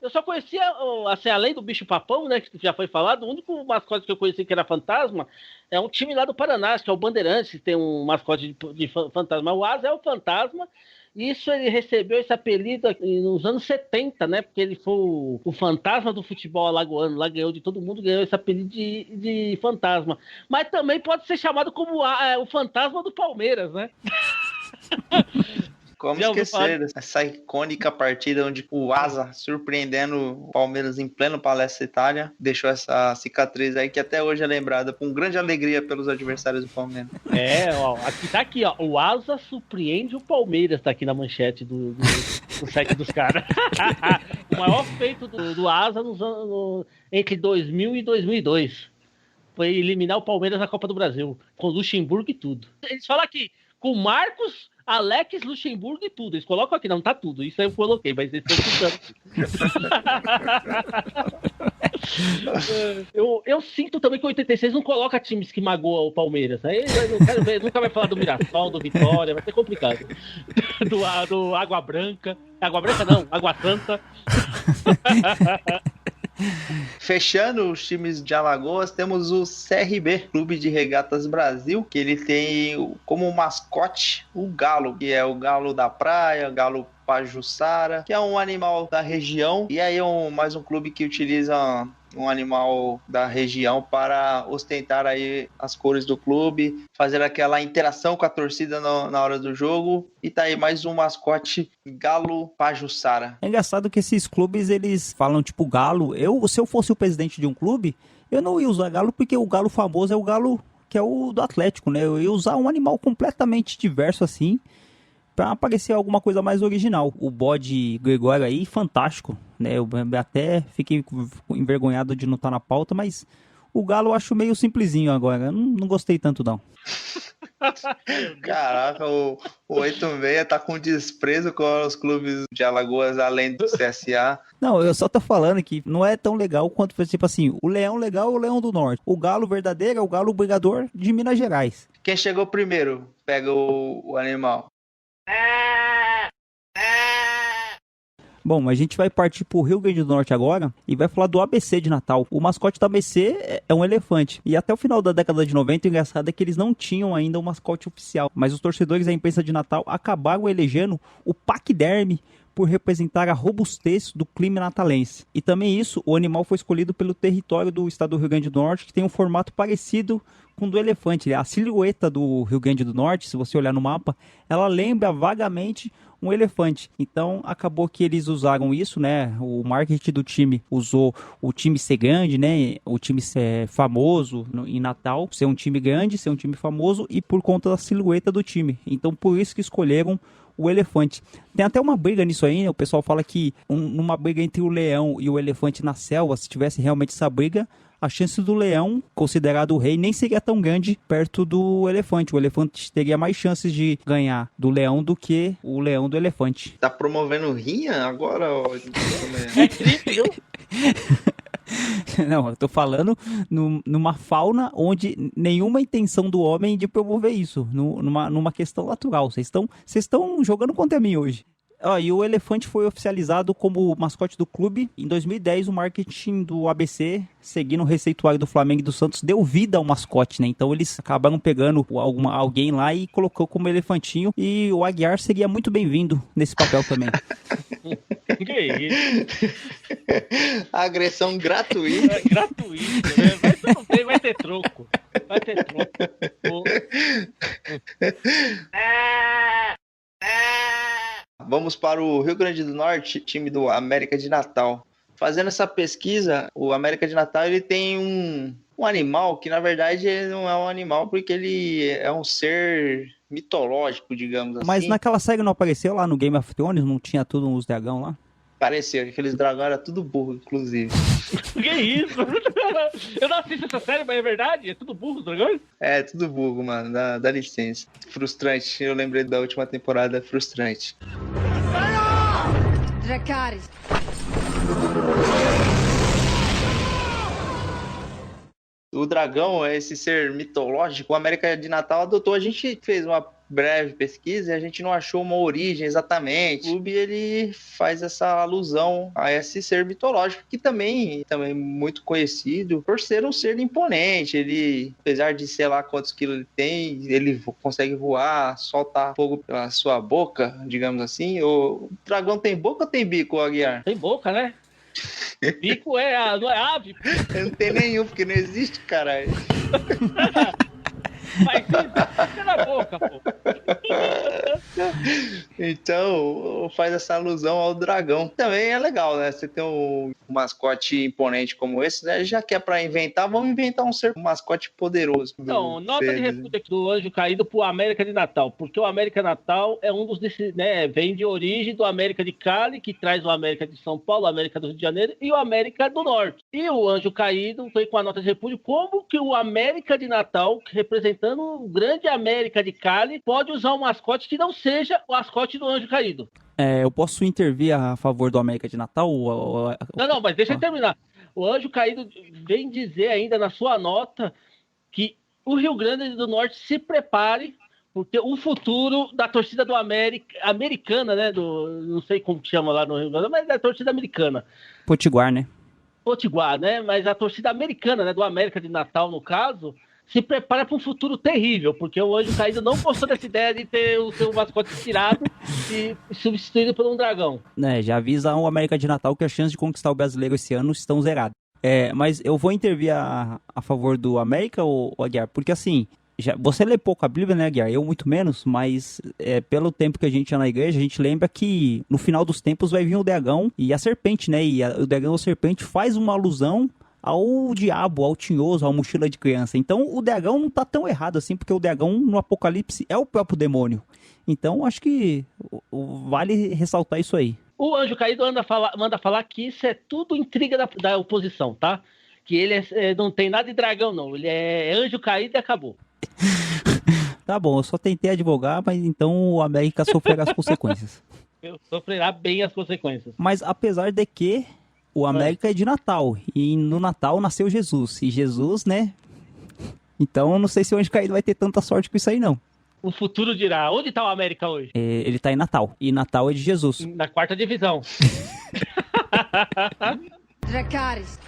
Eu só conhecia, assim, além do bicho papão, né, que já foi falado, o único mascote que eu conheci que era Fantasma é um time lá do Paraná, que é o Bandeirantes, que tem um mascote de fantasma. O Asa é o Fantasma. Isso ele recebeu esse apelido nos anos 70, né? Porque ele foi o fantasma do futebol alagoano. Lá ganhou de todo mundo, ganhou esse apelido de fantasma. Mas também pode ser chamado como o fantasma do Palmeiras, né? Como esquecer essa icônica partida onde o Asa, surpreendendo o Palmeiras em pleno Palestra Itália, deixou essa cicatriz aí que até hoje é lembrada com grande alegria pelos adversários do Palmeiras. Tá aqui, ó. O Asa surpreende o Palmeiras, tá aqui na manchete do site dos caras. O maior feito do Asa entre 2000 e 2002 foi eliminar o Palmeiras na Copa do Brasil, com Luxemburgo e tudo. Eles falam aqui, com Marcos, Alex, Luxemburgo e tudo. Eles colocam aqui, não tá tudo. Isso aí eu coloquei, mas eles estão escutando. Eu sinto também que o 86 não coloca times que magoam o Palmeiras. Aí eu não quero ver, nunca vai falar do Mirassol, do Vitória, vai ser complicado. Do Água Branca. Água Branca não, Água Santa. Fechando os times de Alagoas, temos o CRB, Clube de Regatas Brasil, que ele tem como mascote o galo, que é o galo da praia, galo pajuçara, que é um animal da região, e aí mais um clube que utiliza um animal da região para ostentar aí as cores do clube, fazer aquela interação com a torcida na hora do jogo. E tá aí mais um mascote, Galo Pajuçara. É engraçado que esses clubes, eles falam tipo galo. Se eu fosse o presidente de um clube, eu não ia usar galo, porque o galo famoso é o galo que é o do Atlético, né? Eu ia usar um animal completamente diverso assim, pra aparecer alguma coisa mais original. O bode Gregório aí, fantástico, né? Eu até fiquei envergonhado de não estar na pauta, mas o galo eu acho meio simplesinho agora. Eu não gostei tanto, não. Caraca, o 86 tá com desprezo com os clubes de Alagoas, além do CSA. Não, eu só tô falando que não é tão legal quanto, tipo assim, o leão legal é o leão do norte. O galo verdadeiro é o galo brigador de Minas Gerais. Quem chegou primeiro pega o animal. Bom, a gente vai partir pro Rio Grande do Norte agora e vai falar do ABC de Natal. O mascote do ABC é um elefante. E até o final da década de 90, o engraçado é que eles não tinham ainda um mascote oficial. Mas os torcedores da imprensa de Natal acabaram elegendo o paquiderme por representar a robustez do clima natalense. E também isso, o animal foi escolhido pelo território do estado do Rio Grande do Norte, que tem um formato parecido com o do elefante. A silhueta do Rio Grande do Norte, se você olhar no mapa, ela lembra vagamente um elefante. Então acabou que eles usaram isso, né? O marketing do time usou o time ser grande, né? O time ser famoso em Natal, ser um time grande, ser um time famoso, e por conta da silhueta do time. Então por isso que escolheram o elefante. Tem até uma briga nisso aí, né? O pessoal fala que numa briga entre o leão e o elefante na selva, se tivesse realmente essa briga, a chance do leão, considerado o rei, nem seria tão grande perto do elefante. O elefante teria mais chances de ganhar do leão do que o leão do elefante. Tá promovendo rinha agora? É triste, viu? Não, eu tô falando numa fauna onde nenhuma intenção do homem de promover isso, numa questão natural. Vocês estão jogando contra mim hoje. E o elefante foi oficializado como mascote do clube. Em 2010, o marketing do ABC, seguindo o receituário do Flamengo e do Santos, deu vida ao mascote, né? Então eles acabaram pegando alguém lá e colocou como elefantinho. E o Aguiar seria muito bem-vindo nesse papel também. Que isso? Agressão gratuita. É gratuito, né? Vai ter troco. Vai ter troco. Vamos para o Rio Grande do Norte, time do América de Natal. Fazendo essa pesquisa, o América de Natal ele tem um animal que, na verdade, ele não é um animal porque ele é um ser mitológico, digamos assim. Mas naquela série não apareceu lá no Game of Thrones? Não tinha tudo uns dragão lá? Parecia que aqueles dragões eram tudo burro, inclusive. Que isso? Eu não assisto essa série, mas é verdade? É tudo burro, os dragões? É, tudo burro, mano. Dá licença. Frustrante. Eu lembrei da última temporada, frustrante. Dracarys. O dragão é esse ser mitológico. O América de Natal adotou. A gente fez uma breve pesquisa e a gente não achou uma origem exatamente. O clube ele faz essa alusão a esse ser mitológico que também é muito conhecido por ser um ser imponente. Ele, apesar de sei lá quantos quilos ele tem, ele consegue voar, soltar fogo pela sua boca, digamos assim. O dragão tem boca ou tem bico, Aguiar? Tem boca, né? Bico não é ave? Não tem nenhum, porque não existe, caralho. Mas fica na boca, pô. Então, faz essa alusão ao dragão. Também é legal, né? Você tem um mascote imponente como esse, né? Já que é pra inventar, vamos inventar um mascote poderoso. Então, nota de repúdio aqui do Anjo Caído pro América de Natal, porque o América Natal é um dos desses, né? Vem de origem do América de Cali, que traz o América de São Paulo, o América do Rio de Janeiro e o América do Norte. E o Anjo Caído foi com a nota de repúdio como que o América de Natal, representando o grande América de Cali, pode usar um mascote que não seja o mascote do Anjo Caído. Eu posso intervir a favor do América de Natal? Não, mas deixa eu terminar. O Anjo Caído vem dizer ainda na sua nota que o Rio Grande do Norte se prepare, porque o futuro da torcida do americana, né? Não sei como que chama lá no Rio Grande, mas é a torcida americana. Potiguar, né? Potiguar, né? Mas a torcida americana, né? Do América de Natal, no caso, se prepara para um futuro terrível, porque o Anjo Caído não gostou dessa ideia de ter o seu mascote tirado e substituído por um dragão. Já avisa o América de Natal que as chances de conquistar o brasileiro esse ano estão zeradas. Mas eu vou intervir a favor do América, ou Aguiar, porque assim, você lê pouco a Bíblia, né, Aguiar? Eu muito menos, mas pelo tempo que a gente ia na igreja, a gente lembra que no final dos tempos vai vir o dragão e a serpente, né? E o dragão ou a serpente faz uma alusão ao diabo, ao tinhoso, à mochila de criança. Então o dragão não tá tão errado assim, porque o dragão no Apocalipse é o próprio demônio. Então acho que vale ressaltar isso aí. O Anjo Caído manda falar que isso é tudo intriga da oposição, tá? Que ele não tem nada de dragão, não. Ele é Anjo Caído e acabou. Tá bom, eu só tentei advogar, mas então o América sofrerá as consequências. Eu sofrerá bem as consequências. Mas apesar de que o América é de Natal, e no Natal nasceu Jesus. E Jesus, né? Então eu não sei se o Anjo Caído vai ter tanta sorte com isso aí, não. O futuro dirá. Onde tá o América hoje? Ele tá em Natal. E Natal é de Jesus. Na 4ª divisão. Dracarys.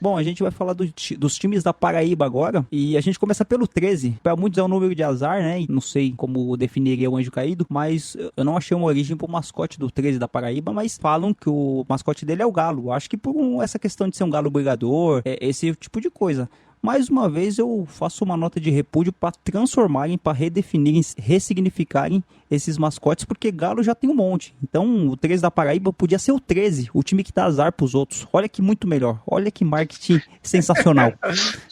Bom, a gente vai falar dos times da Paraíba agora. E a gente começa pelo 13. Para muitos é um número de azar, né? Não sei como definiria o Anjo Caído. Mas eu não achei uma origem pro mascote do 13 da Paraíba. Mas falam que o mascote dele é o galo. Acho que por essa questão de ser um galo brigador. Esse tipo de coisa. Mais uma vez eu faço uma nota de repúdio para transformarem, para redefinirem, ressignificarem esses mascotes, porque galo já tem um monte. Então o 13 da Paraíba podia ser o 13, o time que dá azar pros outros. Olha que muito melhor, olha que marketing sensacional.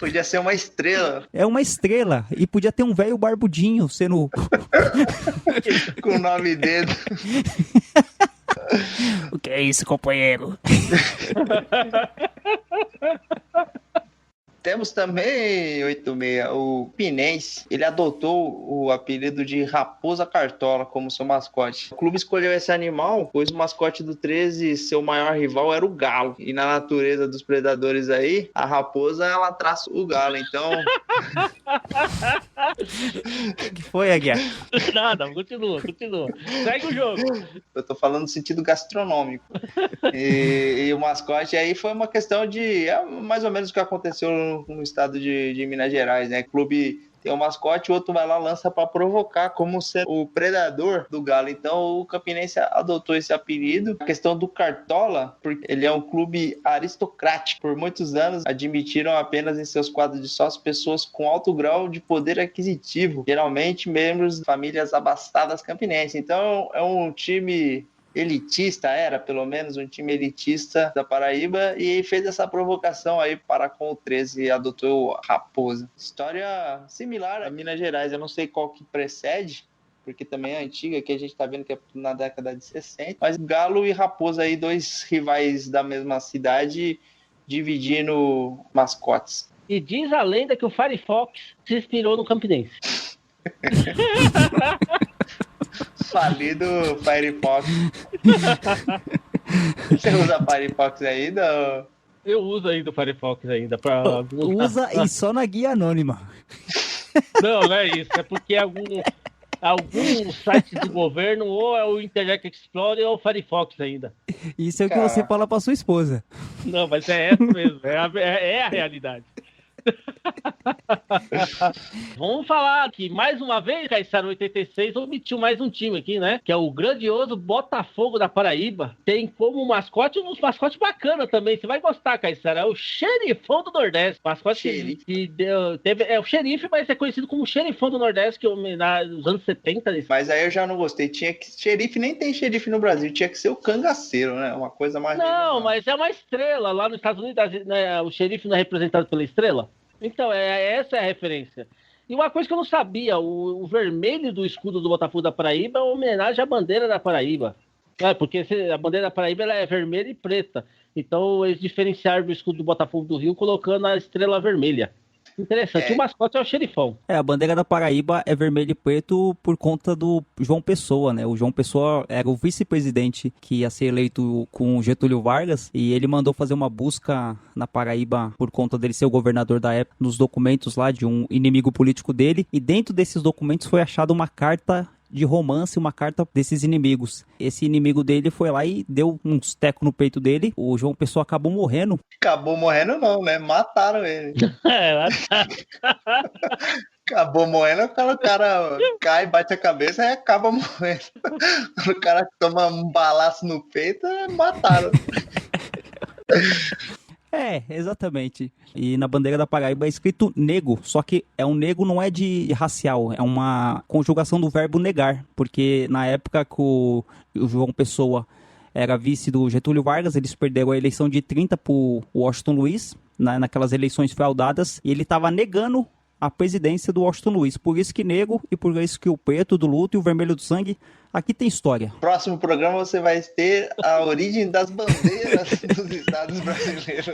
Podia ser uma estrela. É uma estrela, e podia ter um velho barbudinho sendo... Com o nome dele. O que é isso, companheiro? Temos também, 86, o Pinense. Ele adotou o apelido de Raposa Cartola como seu mascote. O clube escolheu esse animal, pois o mascote do 13, seu maior rival, era o galo. E na natureza dos predadores aí, a raposa, ela traça o galo. Então... O que foi, Aguiar? Nada, continua. Segue o jogo. Eu tô falando no sentido gastronômico. E o mascote aí foi uma questão de... mais ou menos o que aconteceu no estado de Minas Gerais, né? O clube tem um mascote, o outro vai lá, lança para provocar como ser o predador do galo. Então o Campinense adotou esse apelido. A questão do Cartola, porque ele é um clube aristocrático. Por muitos anos admitiram apenas em seus quadros de sócios pessoas com alto grau de poder aquisitivo, geralmente membros de famílias abastadas campinenses. Então é um time elitista, era pelo menos um time elitista da Paraíba, e fez essa provocação aí para com o 13 e adotou a Raposa. História similar a Minas Gerais, eu não sei qual que precede, porque também é antiga, que a gente tá vendo que é na década de 60, mas Galo e Raposa aí, dois rivais da mesma cidade, dividindo mascotes. E diz a lenda que o Firefox se inspirou no Campinense. Falido Firefox. Você usa Firefox ainda? Eu uso ainda o Firefox ainda. Usa e só na guia anônima. Não é isso. É porque algum site do governo ou é o Internet Explorer ou o Firefox ainda. Isso é o que você fala pra sua esposa. Não, mas é essa mesmo. É a realidade. Vamos falar que mais uma vez, Caiçara 86 omitiu mais um time aqui, né? Que é o grandioso Botafogo da Paraíba. Tem como mascote um mascote bacana também. Você vai gostar, Caiçara. É o Xerifão do Nordeste. Mascote que é o xerife, mas é conhecido como Xerifão do Nordeste, que nos anos 70. Mas aí eu já não gostei. Tinha que xerife, nem tem xerife no Brasil. Tinha que ser o cangaceiro, né? Uma coisa mais... Não, mas é uma estrela. Lá nos Estados Unidos, né, o xerife não é representado pela estrela? Então, essa é a referência. E uma coisa que eu não sabia, o vermelho do escudo do Botafogo da Paraíba é uma homenagem à bandeira da Paraíba. Porque a bandeira da Paraíba ela é vermelha e preta. Então, eles diferenciaram do escudo do Botafogo do Rio colocando a estrela vermelha. Interessante. O mascote é o Xerifão. A bandeira da Paraíba é vermelho e preto por conta do João Pessoa, né? O João Pessoa era o vice-presidente que ia ser eleito com Getúlio Vargas e ele mandou fazer uma busca na Paraíba por conta dele ser o governador da época, nos documentos lá de um inimigo político dele, e dentro desses documentos foi achada uma carta de romance, uma carta desses inimigos. Esse inimigo dele foi lá e deu uns tecos no peito dele. O João Pessoa acabou morrendo. Acabou morrendo não, né? Mataram ele. Acabou morrendo, o cara cai, bate a cabeça e acaba morrendo. O cara toma um balaço no peito, mataram. É, exatamente. E na bandeira da Paraíba é escrito nego, só que é um nego não é de racial, é uma conjugação do verbo negar, porque na época que o João Pessoa era vice do Getúlio Vargas, eles perderam a eleição de 30 pro Washington Luiz, naquelas eleições fraudadas, e ele estava negando a presidência do Washington Luiz. Por isso que nego e por isso que o preto do luto e o vermelho do sangue, aqui tem história. Próximo programa você vai ter a origem das bandeiras dos estados brasileiros.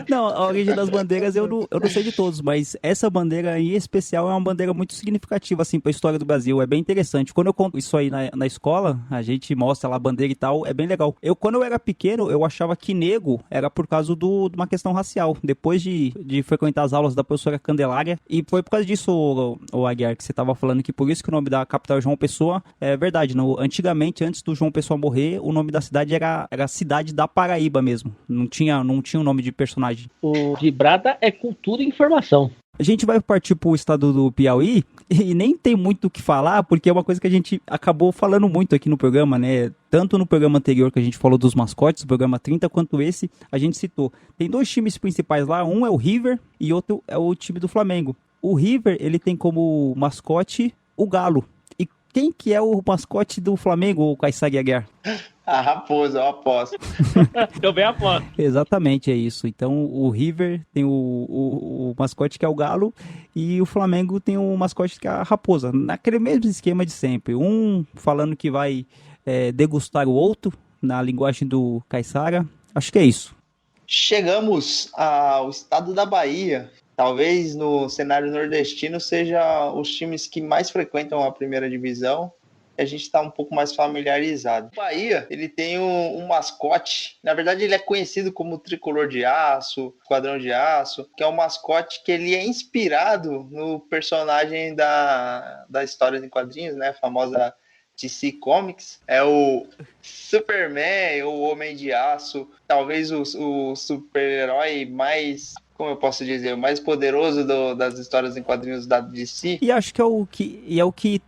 Não, a origem das bandeiras eu não sei de todos, mas essa bandeira em especial é uma bandeira muito significativa assim para a história do Brasil, é bem interessante. Quando eu conto isso aí na escola, a gente mostra lá a bandeira e tal, é bem legal. Quando eu era pequeno, eu achava que nego era por causa de uma questão racial. Depois de frequentar as aulas da professora Candelária, e foi por causa disso, o Aguiar, que você estava falando que por isso que o nome da capital é João Pessoa, é verdade. Antigamente, antes do João Pessoa morrer, o nome da cidade era Cidade da Paraíba mesmo. Não tinha um nome de personagem. O Vibrada é cultura e informação. A gente vai partir pro estado do Piauí e nem tem muito o que falar, porque é uma coisa que a gente acabou falando muito aqui no programa, né? Tanto no programa anterior que a gente falou dos mascotes, o programa 30, quanto esse, a gente citou. Tem 2 times principais lá, um é o River e outro é o time do Flamengo. O River, ele tem como mascote o Galo. Quem que é o mascote do Flamengo, o Kaysar Aguiar? A raposa, eu aposto. Eu bem aposto. Exatamente, é isso. Então, o River tem o mascote que é o Galo e o Flamengo tem o mascote que é a raposa. Naquele mesmo esquema de sempre. Um falando que vai degustar o outro, na linguagem do Kaysar. Acho que é isso. Chegamos ao estado da Bahia. Talvez no cenário nordestino seja os times que mais frequentam a primeira divisão. A gente está um pouco mais familiarizado. O Bahia, ele tem um mascote. Na verdade, ele é conhecido como Tricolor de Aço, Esquadrão de Aço, que é um mascote que ele é inspirado no personagem da história em quadrinhos, né? A famosa DC Comics. É o Superman, o Homem de Aço, talvez o super-herói mais... como eu posso dizer, o mais poderoso das histórias em quadrinhos da DC. E acho que é o que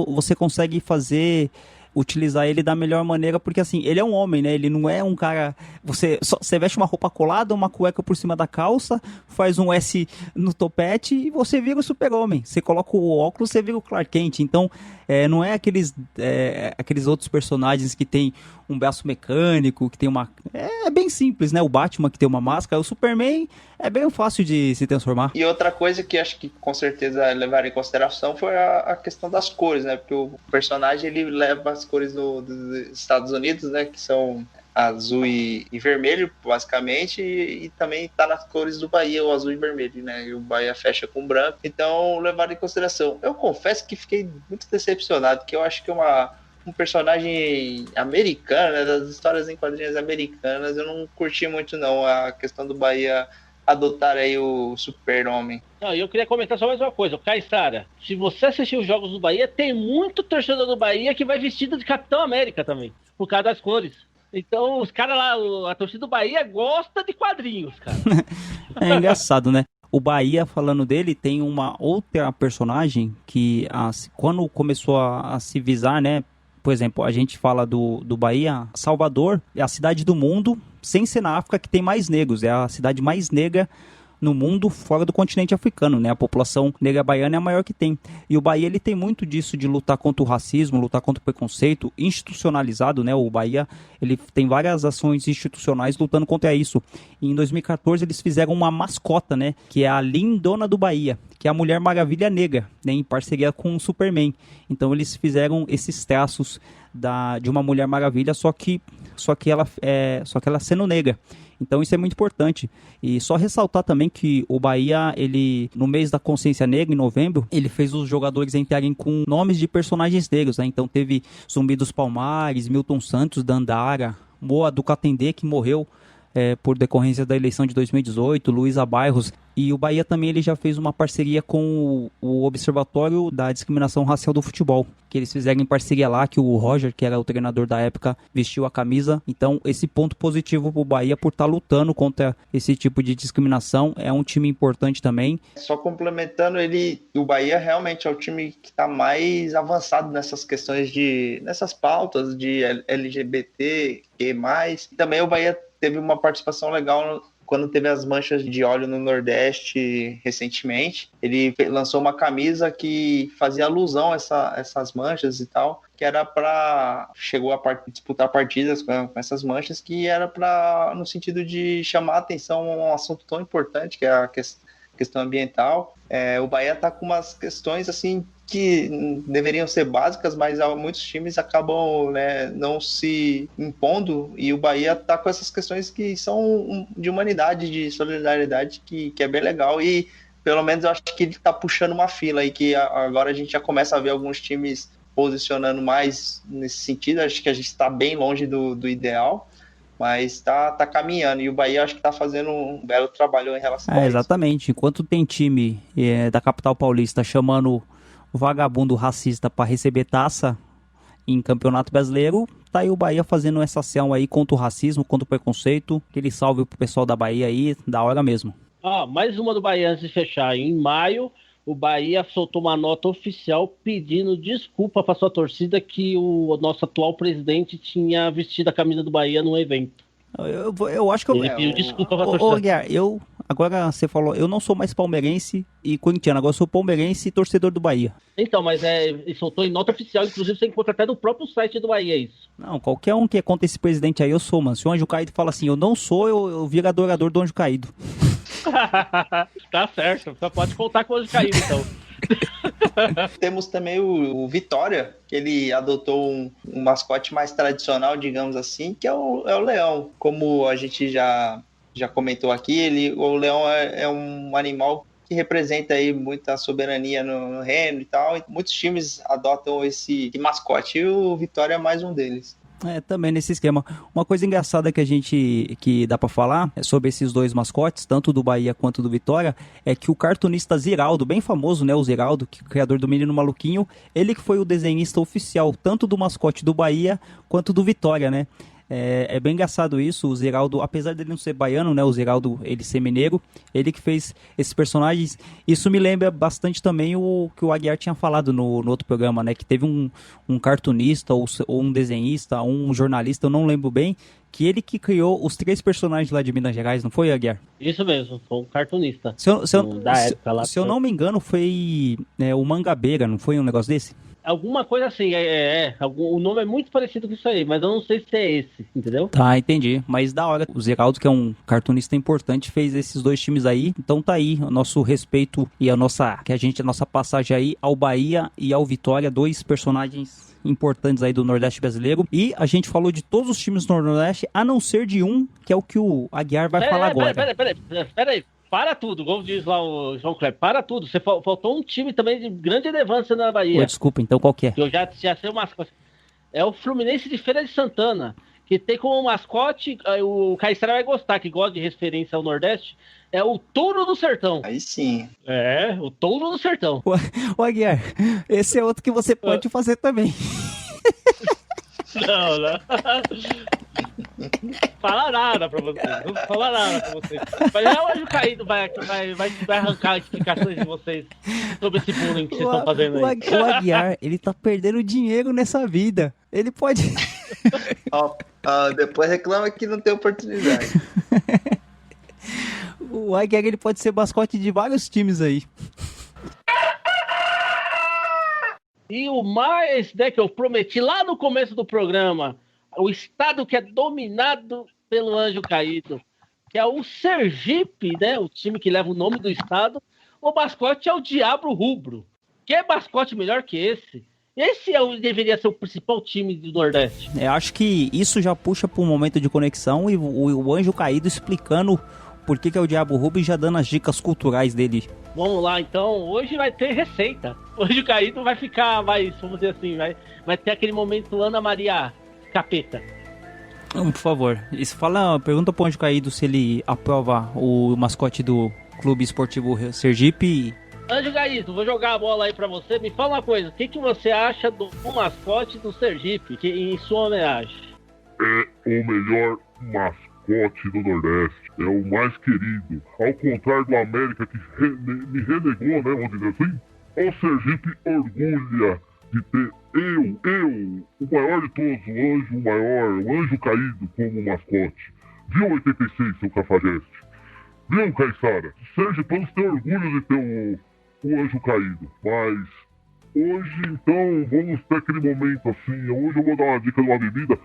você consegue fazer, utilizar ele da melhor maneira, porque assim, ele é um homem, né? Ele não é um cara... Você veste uma roupa colada, uma cueca por cima da calça, faz um S no topete e você vira o super-homem. Você coloca o óculos, você vira o Clark Kent. Então, não é aqueles outros personagens que tem um braço mecânico, que tem uma... É bem simples, né? O Batman que tem uma máscara, o Superman é bem fácil de se transformar. E outra coisa que acho que com certeza levaram em consideração foi a questão das cores, né? Porque o personagem, ele leva as cores dos Estados Unidos, né? Que são azul e vermelho, basicamente, e também tá nas cores do Bahia, o azul e vermelho, né? E o Bahia fecha com branco. Então, levaram em consideração. Eu confesso que fiquei muito decepcionado, que eu acho que um personagem americano, né, das histórias em quadrinhos americanas, eu não curti muito não a questão do Bahia adotar aí o super-homem. Não, e eu queria comentar só mais uma coisa, Kaysara, se você assistir os jogos do Bahia, tem muito torcedor do Bahia que vai vestido de Capitão América também, por causa das cores. Então os caras lá, a torcida do Bahia gosta de quadrinhos, cara. É engraçado, né? O Bahia, falando dele, tem uma outra personagem que quando começou a se visar, né? Por exemplo, a gente fala do Bahia, Salvador é a cidade do mundo, sem ser na África, que tem mais negros. É a cidade mais negra no mundo fora do continente africano, né? A população negra baiana é a maior que tem. E o Bahia, ele tem muito disso de lutar contra o racismo, lutar contra o preconceito, institucionalizado, né? O Bahia, ele tem várias ações institucionais lutando contra isso. E em 2014, eles fizeram uma mascota, né? Que é a Lindona do Bahia, que é a Mulher Maravilha Negra, né? Em parceria com o Superman. Então, eles fizeram esses traços de uma Mulher Maravilha, só que ela sendo negra. Então isso é muito importante. E só ressaltar também que o Bahia, ele, no mês da consciência negra, em novembro, ele fez os jogadores entrarem com nomes de personagens negros, né? Então teve Zumbi dos Palmares, Milton Santos, Dandara, Moa do Catendê, que morreu por decorrência da eleição de 2018, Luísa Bairros. E o Bahia também ele já fez uma parceria com o Observatório da Discriminação Racial do Futebol, que eles fizeram em parceria lá, que o Roger, que era o treinador da época, vestiu a camisa. Então, esse ponto positivo pro Bahia por estar lutando contra esse tipo de discriminação. É um time importante também. Só complementando, o Bahia realmente é o time que está mais avançado nessas questões nessas pautas de LGBT, e mais. Também o Bahia teve uma participação legal quando teve as manchas de óleo no Nordeste recentemente. Ele lançou uma camisa que fazia alusão a essas manchas e tal, que era para... Chegou a disputar partidas com essas manchas, que era para no sentido de chamar a atenção a um assunto tão importante, que é a questão ambiental. O Bahia está com umas questões assim que deveriam ser básicas, mas muitos times acabam, né, não se impondo, e o Bahia está com essas questões que são de humanidade, de solidariedade, que é bem legal, e pelo menos eu acho que ele está puxando uma fila aí, que agora a gente já começa a ver alguns times posicionando mais nesse sentido. Acho que a gente está bem longe do ideal, mas está caminhando, e o Bahia acho que está fazendo um belo trabalho em relação a isso. Exatamente, enquanto tem time da capital paulista chamando o vagabundo racista para receber taça em campeonato brasileiro, tá aí o Bahia fazendo essa ação aí contra o racismo, contra o preconceito. Aquele salve pro pessoal da Bahia aí, da hora mesmo. Mais uma do Bahia antes de fechar. Em maio, o Bahia soltou uma nota oficial pedindo desculpa para sua torcida que o nosso atual presidente tinha vestido a camisa do Bahia num evento. Eu acho que ele pediu desculpa pra torcida. Guiar, agora você falou, eu não sou mais palmeirense e corintiano, agora eu sou palmeirense e torcedor do Bahia. Então, mas ele soltou em nota oficial, inclusive você encontra até no próprio site do Bahia isso. Não, qualquer um que é contra esse presidente aí, eu sou, mano. Se o Anjo Caído fala assim, eu não sou, eu viro adorador do Anjo Caído. Tá certo, só pode contar com o Anjo Caído, então. Temos também o Vitória, que ele adotou um mascote mais tradicional, digamos assim, que é o leão. Como a gente já comentou aqui, o leão é um animal que representa aí muita soberania no reino e tal. E muitos times adotam esse mascote, e o Vitória é mais um deles. Também nesse esquema. Uma coisa engraçada que dá pra falar sobre esses dois mascotes, tanto do Bahia quanto do Vitória, é que o cartunista Ziraldo, bem famoso, né, o Ziraldo, que é o criador do Menino Maluquinho, ele que foi o desenhista oficial, tanto do mascote do Bahia quanto do Vitória, né? É bem engraçado isso. O Ziraldo, apesar dele não ser baiano, né, o Ziraldo, ele ser mineiro, ele que fez esses personagens. Isso me lembra bastante também o que o Aguiar tinha falado no outro programa, né, que teve um cartunista ou um desenhista, um jornalista, eu não lembro bem, que ele que criou os 3 personagens lá de Minas Gerais, não foi, Aguiar? Isso mesmo, foi um cartunista. Se eu não me engano, foi o Mangabeira, não foi um negócio desse? Alguma coisa assim, o nome é muito parecido com isso aí, mas eu não sei se é esse, entendeu? Tá, entendi, mas da hora. O Ziraldo, que é um cartunista importante, fez esses 2 times aí, então tá aí o nosso respeito e a nossa passagem aí ao Bahia e ao Vitória, 2 personagens importantes aí do Nordeste brasileiro, e a gente falou de todos os times do Nordeste, a não ser de um, que é o que o Aguiar vai falar agora. Peraí. Para tudo, como diz lá o João Kleber, para tudo. Você faltou um time também de grande relevância na Bahia. Desculpa, então qual que é? Eu já sei o mascote. É o Fluminense de Feira de Santana, que tem como mascote, o Caissara vai gostar, que gosta de referência ao Nordeste, é o Touro do Sertão. Aí sim. O Touro do Sertão. O Aguiar, esse é outro que você pode fazer também. Não. Falar nada pra vocês. Não falar nada pra vocês. Mas já o Anjo Caído vai arrancar explicações de vocês sobre esse bullying que vocês estão fazendo aí. O Aguiar, ele tá perdendo dinheiro nessa vida. Ele pode... Depois reclama que não tem oportunidade. O Aguiar, ele pode ser mascote de vários times aí. E o mais, que eu prometi lá no começo do programa, o estado que é dominado pelo Anjo Caído, que é o Sergipe, né? O time que leva o nome do estado. O mascote é o Diabo Rubro. Que mascote melhor que esse? Esse deveria ser o principal time do Nordeste. Eu acho que isso já puxa para um momento de conexão, e o Anjo Caído explicando por que é o Diabo Rubro e já dando as dicas culturais dele. Vamos lá, então. Hoje vai ter receita. Hoje o Caído vai ficar mais, vamos dizer assim, vai ter aquele momento Ana Maria Capeta. Por favor, isso pergunta pro Anjo Caído se ele aprova o mascote do Clube Esportivo Sergipe. Anjo Caído, vou jogar a bola aí pra você. Me fala uma coisa, o que você acha do mascote do Sergipe, em sua homenagem? É o melhor mascote do Nordeste, é o mais querido. Ao contrário do América, que me renegou, né, vamos dizer assim, o Sergipe orgulha de ter o maior de todos, o Anjo Caído como mascote. Viu 86, seu Cafajeste? Viu, Caiçara? Sergipanos têm orgulho de ter o Anjo Caído, mas hoje, então, vamos ter aquele momento assim. Hoje eu vou dar uma dica de uma bebida.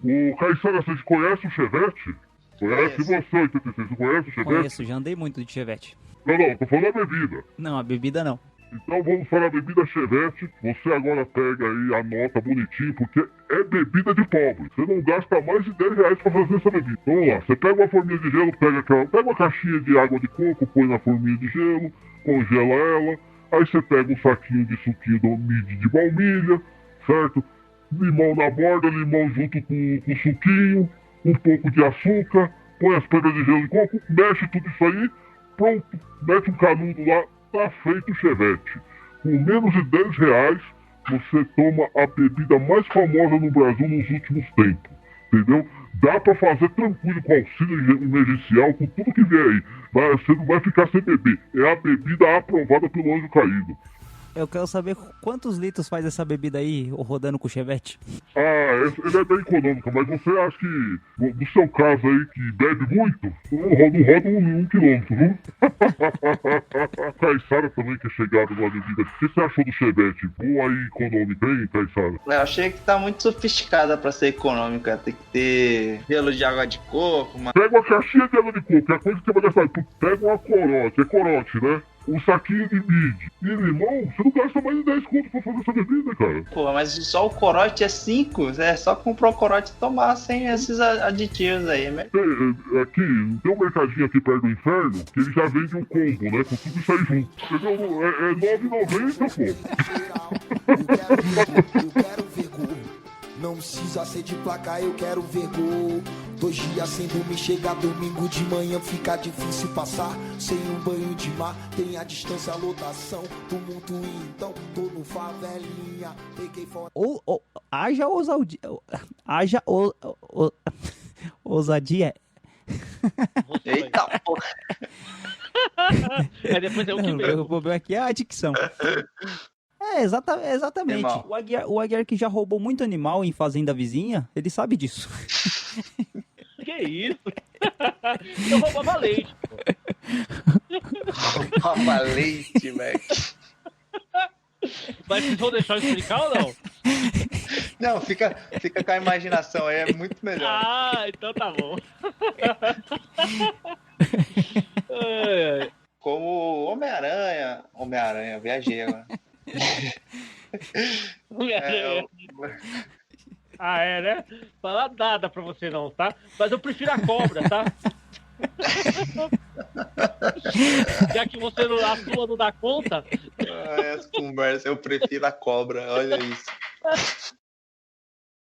O Caiçara, você conhece o Chevette? Conhece você, 86? Você conhece o Chevette? Conheço, já andei muito de Chevette. Não, tô falando da bebida. Não, a bebida não. Então vamos falar bebida Chevette. Você agora pega aí, anota bonitinho, porque é bebida de pobre. Você não gasta mais de R$10 pra fazer essa bebida. Vamos lá, você pega uma forminha de gelo, pega uma caixinha de água de coco, põe na forminha de gelo, congela ela. Aí você pega um saquinho de suquinho do mid de baunilha, certo? Limão na borda, limão junto com o suquinho, um pouco de açúcar, põe as pedras de gelo de coco, mexe tudo isso aí, pronto, mete um canudo lá, tá feito o Chevette. Com menos de R$10, você toma a bebida mais famosa no Brasil nos últimos tempos, entendeu? Dá pra fazer tranquilo com auxílio emergencial, com tudo que vier aí. Você não vai ficar sem beber. É a bebida aprovada pelo Anjo Caído. Eu quero saber quantos litros faz essa bebida aí, rodando com o Chevette. Ele é bem econômico, mas você acha que, no seu caso aí, que bebe muito, não roda um quilômetro, viu? Caiçara também, que é chegado numa bebida. O que você achou do Chevette? Boa e econômica, hein, Caiçara? Eu achei que tá muito sofisticada pra ser econômica. Tem que ter gelo de água de coco, Pega uma caixinha de água de coco, que é a coisa que você vai gastar. Pega uma corote, é corote, né? Um saquinho de mid e limão, você não gasta mais de 10 contos pra fazer essa bebida, cara. Pô, mas só o corote é 5, é só comprar o corote e tomar sem esses aditivos aí, né? Aqui, tem um mercadinho aqui perto do inferno, que ele já vende um combo, né, com tudo isso aí junto. Entendeu? É R$9,90, pô. Eu quero ver gol. Não precisa ser de placa, eu quero ver gol. 2 dias sem dormir, chega domingo de manhã, fica difícil passar. Sem um banho de mar, tem a distância, a lotação. Tumulto, então, tô no favelinha. Peguei fora. Haja ousadia. Haja ousadia. Eita, porra. Depois é o que O problema aqui é a adicção. Exatamente. O Aguiar que já roubou muito animal em fazenda vizinha, ele sabe disso. Que isso? Eu roubava leite, pô. Roubava leite, velho. Mas vocês vão deixar eu explicar ou não? Não, fica com a imaginação aí, é muito melhor. Então tá bom. Como Homem-Aranha, viajei agora. Né? Falar nada pra você não, tá? Mas eu prefiro a cobra, tá? Já que a sua não dá conta. Essa conversa, eu prefiro a cobra, olha isso.